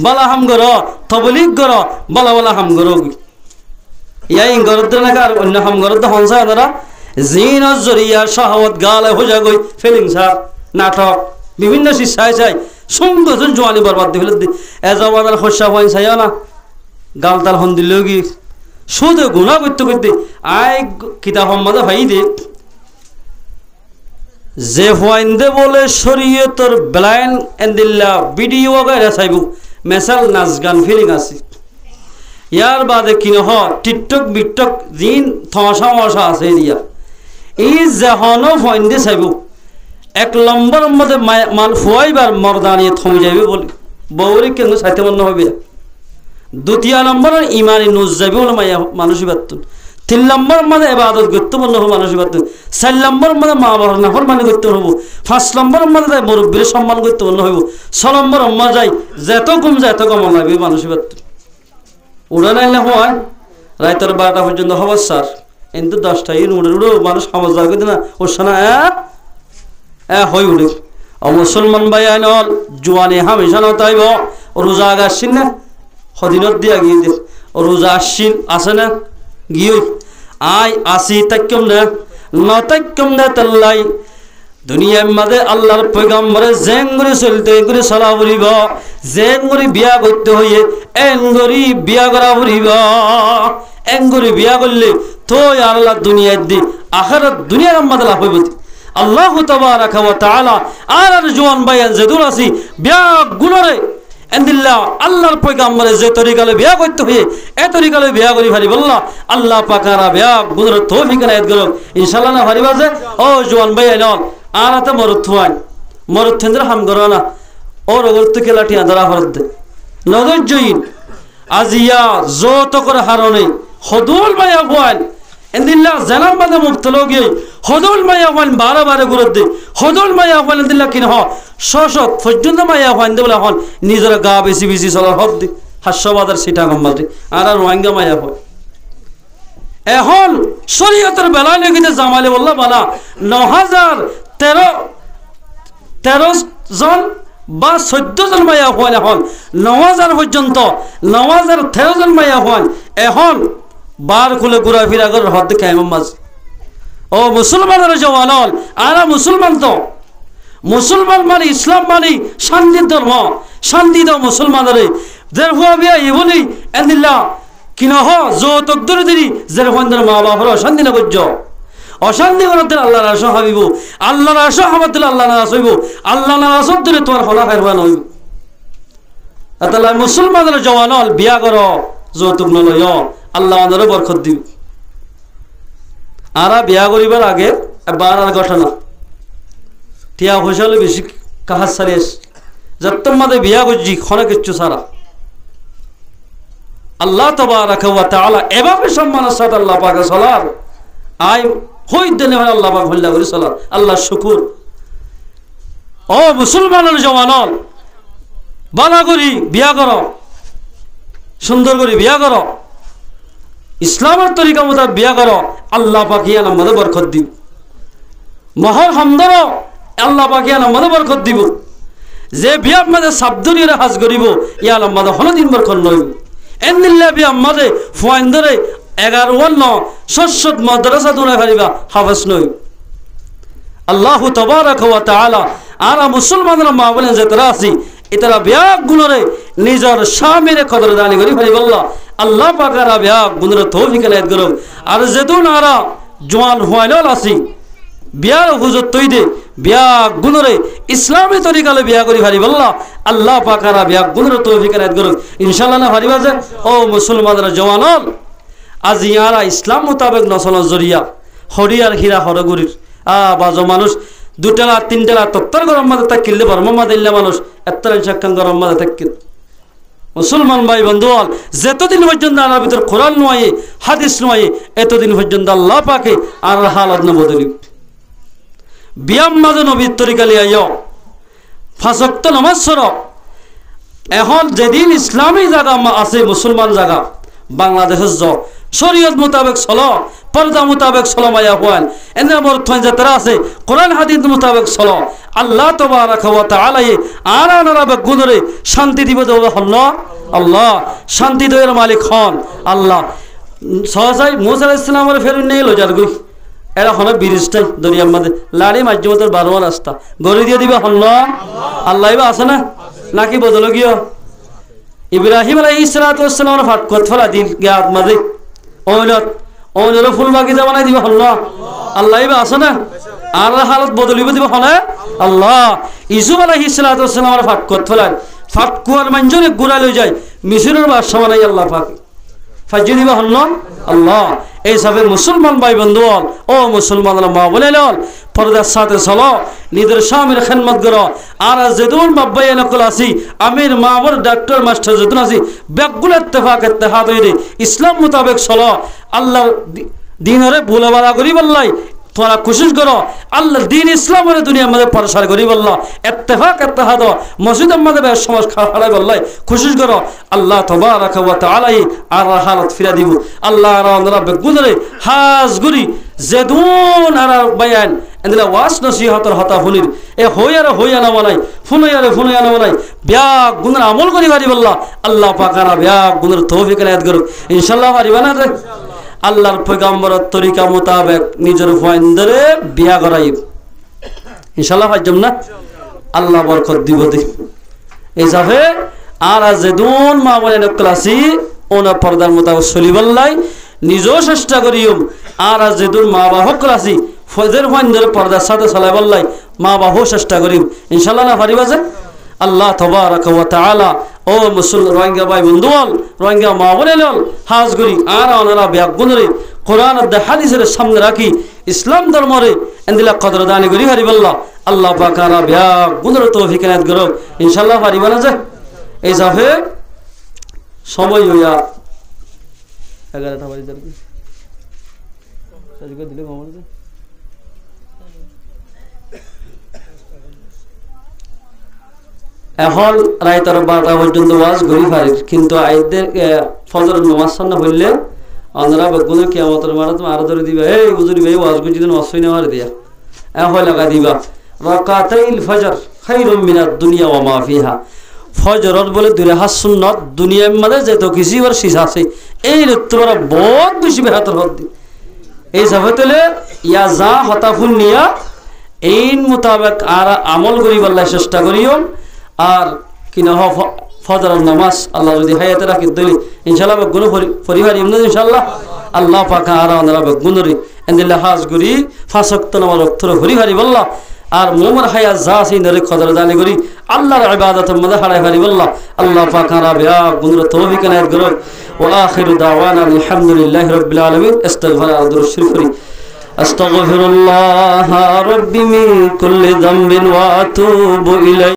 বালা হাম কর তবলিগ কর বালা বালা হাম কর ইয়াই গরদ নাকি আর অন্য হাম গরদ হনসা ধরা জিনত জরিয়া শাহওয়াত গালে হোজা গই ফিলিং সার নাটক বিভিন্ন শিক্ষায় চাই সংগঠন জোয়ানি বরবাদ দি ফেলে এ জবানের খসা হইন চাই না গাল তাল হন দিলেও কি শুধু গুণা করতে করতে আয় কিতাব সম্মাদে ভাই দে যে ফাইন্দে বলে শরীয়তর ব্লাইন্ড এন্দিল্লা ভিডিও গায়রা চাইব মেসাল নাচ গান ফিলিং আছে ইয়ার বাদে কিনো হ টিকটক বিকটক জিন থমসা মশা আছে দিয়া এই যেহনো ফাইন্দে চাইব এক নম্বর মধ্যে মাল ফুয়াইবার মর্দানিয়ে থমে যাবে বলে বউরি কেন চাইতে মনে হবে দ্বিতীয় নম্বর ইমানি নুজ যাবে বলে মাইয়া মানুষই বাতুন তিন নম্বর মধ্যে এবাদত গুরুত্বপূর্ণ হবো মানুষই বাতুন চার নম্বর মধ্যে মা বাবার নাফর মানে গুরুত্বপূর্ণ হবো পাঁচ নম্বর মধ্যে মুরব্বীর সম্মান গুরুত্বপূর্ণ হইব ছ নম্বর অম্মা যাই যেত কম লাগবে মানুষই বাতুন উড়া নাইলে হয় রাইতের 12টা পর্যন্ত হবার স্যার কিন্তু 10টায় উড়ো মানুষ সমঝদার করতে না ওর না হয়ে উঠে ও মুসলমান ভাই আইনল জোয়ানি হামেশা নতাইব রোজা আসছেন না সদিনত দিয়া গিয়ে দে রোজা আসছেন আছে না গিয়ে আই আসি তাক্যম না নতাক্যম না তাল্লাই দুনিয়ার মাঝে আল্লাহর পয়গম্বরে জেঙ্গুরি চলতে করে চলা ফুরিব জেঙ্গুরি বিয়া করতে হইয়ে এঙ্গুরি বিয়া করা ফুরিব এঙ্গুরি বিয়া করলে তো আল্লাহ দুনিয়ার দি আখিরাত দুনিয়ার মাঝে লাভ হইব আল্লাহ তাবারাকা ওয়া তাআলা আর জওয়ান ভাইয়ান যেদুর আছি বিয়া গুণরে এন্দিল্লাহ আল্লাহর পয়গম্বরে যে তরিকালে বিয়া করতে হয়ে এ তরিকালে বিয়া করি পারি বললা আল্লাহ পাকারা বিয়া গুণরে তৌফিক এনায়েত করুক ইনশাআল্লাহ না পারিবা যে ও জওয়ান ভাইয়ান আর আতে মরুথুয়ান মরুথেন্দ্র হাম করো না ওর ওরতে কেলাটিয়া ধরা হরদ নদজয়ীন আজিয়া যত করে হারনে হদুল মায়া হওয়ান এন্দিল্লাহ জানাম বাদে মুক্তলো গিয়ে হদুল মায়া হওয়ান বারে গুরুত দে হদুল মায়া হওয়ান এন্দিল্লাহ কিন হ শশক পর্যন্ত মায়া হওয়ান দে বলে হন নিজের গা বেশি চলার হব দে হাস্যবাদের সিটা গম্বাদে আর রোহিঙ্গা মায়া হয় এখন শরীয়তের বেলায় লেগিতে জামালে বললা বালা 9,013 জন বা 14 জন মায়া হন এখন 9,000 পর্যন্ত 9,013 জন মায়া হন এখন বার খুলে ঘুরা ফিরা করে হদ কায়েম মাঝ ও মুসলমানের জওয়ানল আর মুসলমান তো মুসলমান মানে ইসলাম মানে শান্তির ধর্ম শান্তি দাও মুসলমানের দের হুয়া বিয়া ইবলি এন্দিল্লাহ কিনা হ যৌতুক ধরে দিলি জের ফন্দর মা বাবার অশান্তি না করছ অশান্তি করতে আল্লাহ রাস হাবিব আল্লাহ রাস হামাদ আল্লাহ নারাজ হইব আল্লাহ নারাজ ধরে তোমার হলা ফেরবান হইব তাহলে মুসলমানের জওয়ানল বিয়া কর যৌতুক নলয় আল্লাহ আমাদের বরকত দিব আর বিয়া করিবার আগে বার আর ঘটনা টিয়া হইসালে বেশি কাহাজ সারিস যত মাদে বিয়া করছি খনে কিচ্ছু সারা আল্লাহ তাবারাকা ওয়া তাআলা এভাবে সম্মানের সাথে আল্লাহ পাকে সালার আই হই দেনে হয় আল্লাহ পাক হল্লা করি সালার আল্লাহ শুকুর ও মুসলমানের জওয়ানল বালা করি বিয়া করো সুন্দর করে বিয়া করো ইসলামের তরিকা মতো বিয়া করো আল্লাহ পাক ইয়া নামাজে বরকত দিব মহর হামদর আল্লাহ পাক ইয়া নামাজে বরকত দিব যে বিয়া মাঝে সাবধানীরে হাজ করিব ইয়া নামাজে হলদিন বরকত নইব এন্দিল্লা বিয়া মাঝে ফুয়াইন্দরে 11 শস্যত মাদ্রাসা দুনা ফারিবা হাফেজ নইব আল্লাহ তাবারাকা ওয়া তাআলা আর মুসলমানরা মা বলেন যে তারা আছি এটারা বিয়া গুণরে নিজের স্বামীরে কদর দানি করি ফারি বললা আল্লাহ পাকারা বিয়া গুণরে তৌফিক এনায়েত করুক আর যেদুন আরা জওয়ান হওয়াইল আছি বিয়ার হুজুর তৈ দে বিয়া গুণরে ইসলামী তরিকালে বিয়া করি ফারি বললা আল্লাহ পাকারা বিয়া গুণরে তৌফিক এনায়েত করুক ইনশাআল্লাহ না ফারিবা যে ও মুসলমানরা জওয়ানল আজ ইয়ারা ইসলাম মোতাবেক নসলের জরিয়া হরিয়ার হীরা হরগুরির বাজো মানুষ 2 3 তত্তর গরম মাঝে থাকলে বর্ম মাদিল্লা মানুষ এত সাক্ষাৎ গরম মাঝে থাকি মুসলমান ভাই বন্ধুয়াল যতদিন পর্যন্ত আল্লাহর ভিতর কোরআন নয় হাদিস নয় এতদিন পর্যন্ত আল্লাহ পাকে আর হালত না বদলি বিয়াম মাঝে নবীর তরিকা লিয়ে 5 ওয়াক্ত নামাজ পড়ো। এখন যেদিন ইসলামী জায়গা আছে মুসলমান জায়গা বাংলাদেশের শরীয়ত মোতাবেক চলো, পর্দা মোতাবেক চলো মায়া হওয়ান এনে বর্তমান যাত্রা আছে কোরআন হাদিস মোতাবেক চলো। আল্লাহ তাবারাক ওয়া তাআলা আর আনারা বেগুনরে শান্তি দিব দেওয়া হল আল্লাহ, শান্তি দেওয়ার মালিক হন আল্লাহ। সহজাই মুসা আলাইহিস সালামের ফেরুন নেই লজার গই এরা হলো ব্রিজটাই দরিয়ার মধ্যে লাড়ি মাঝমতের 12 রাস্তা গড়ি দিয়ে দিবে হল আল্লাহ। এবার আছে না নাকি বদল গিয়ে ইব্রাহিম আলাইহিস সালাতু ওয়াস সালামের ফাট কত ফলা দিল গিয়াত মাঝে ওইলত ফুল বাগিচা বানাই দিব হল আল্লাহ। এবার আছে না আর হালত বদলিব দিব হলে আল্লাহ। ইসুফ আলাইহিস সালাতু ওয়াস সালামের ফাট কত ফলা ফাট কুয়ার মাঞ্জনে গুড়া লই যায় মিশরের বাদশা বানাই আল্লাহ পাক ফাজি দিবা হল আল্লাহ। এই সবে মুসলমান ভাই বন্ধু ও মুসলমানরা মা বলে লল পর্দার সাথে চলো, নিজের স্বামীর খেদমত করো। আর যেদুন বাব্বাই নকল আসি আমির মামর ডাক্তার মাস্টার যেদুন আসি ব্যাগগুলো ইত্তেফাক ইত্তেহাদ হয়ে ইসলাম মোতাবেক চলো। আল্লাহ দিনরে ভুলে বাড়া করি বললাই তোমরা কোশিশ করো আল্লাহ দিন ইসলামের দুনিয়ার মধ্যে প্রসার করি বলল ইত্তেফাক ইত্তেহাদ মসজিদের মধ্যে সমাজ খাড়াই বললাই কোশিশ করো। আল্লাহ তাবারাক ওয়া তাআলা আর হালত ফিরা দিব আল্লাহ আমরা বেগুনরে হাজগুরি যেদুন আর বায়ান এন্দিলা ওয়াস নসিহতর হতা ফুলির এ হইয়া না বানাই ফুনইয়া না বানাই ব্যাগ গুণের আমল করি পারি বললা আল্লাহ পাকারা ব্যাগ গুণের তৌফিক এনায়েত করুক ইনশাআল্লাহ পারিবা না রে। আল্লাহর পয়গম্বরের তরিকা মোতাবেক নিজের ফয়েন্দরে বিয়া করাই ইনশাআল্লাহ পাইজম না আল্লাহ বরকত দিব দে। এই যাবে আর যেদুন মা বলে নকলাসি ওনা পর্দার মোতাবেক চলিবল্লাই নিজেও চেষ্টা করিম। আর যেদুন মা বাহক ক্লাসি ফজর ফয়েন্দরে পর্দার সাথে চলাইবল্লাই মা বাহও চেষ্টা করিম ইনশাআল্লাহ না পারিবা যে আল্লাহ তাবারাক ওয়া তাআলা ও মুসলমান রোহিঙ্গা ভাই বন্ধু রোহিঙ্গা মা বলে লল হাজগুরি আর ওনারা ব্যাগুনরে কোরআন আর হাদিসের সামনে রাখি ইসলাম ধর্মরে এন্দিলা কদর দানি করি হারিবাল্লাহ আল্লাহ পাকারা ব্যাগুনরে তৌফিক এনায়েত করুক ইনশাআল্লাহ পারিবা না যে। এই যাবে সময় হইয়া 11টা বাজে যাবে সাজিকে দিলে মামা যে এখন রাইতের 12টা পর্যন্ত ওয়াজ ঘুরি পারি কিন্তু আইদের ফজর নামাজ সান্না হইলে আমরা বেগুনের কিয়ামতের মারা তুমি আরো ধরে দিবা এই হুজুরি ভাই ওয়াজ গুজি দিন অসই না মার দিয়া এখন লাগা দিবা রাকাতাইল ফজর খায়রুম মিনাদ দুনিয়া ওয়া মা ফিহা। ফজরত বলে 2 রাকাত সুন্নাত দুনিয়ার মধ্যে যত কিছু আর শিস আছে এই তোমরা বহুত বেশি বেহতর হদ এই সবতলে ইয়া যা হতাফুন নিয়া এই মোতাবেক আর আমল করি বল্লাই চেষ্টা করিও। আর কিনা ফজরের নামাজ আল্লাহ যদি হায়াতে রাখি দিলি ইনশাআল্লাহ বেগুন পরিবার ইমন ইনশাআল্লাহ আল্লাহ পাক আর আমরা বেগুনরি এন্দিল্লাহ হাজগুরি 5 ওয়াক্ত নামাজ অক্ষর পরিবারি বল্লা আর মোমর হায়াত জাসি নরে কদর দানি করি আল্লাহর ইবাদতের মধ্যে হারাই হারি বল্লা আল্লাহ পাক আর বেগুনর তৌফিক এনায়েত করুক। ওয়া আখিরু দাওয়ানা আলহামদুলিল্লাহি রাব্বিল আলামিন। ইস্তিগফার আর দুরূদ শরীফ পড়ি আস্তাগফিরুল্লাহ রাব্বি মিন কুল্লি যামবিন ওয়া আতুবু ইলাইহি।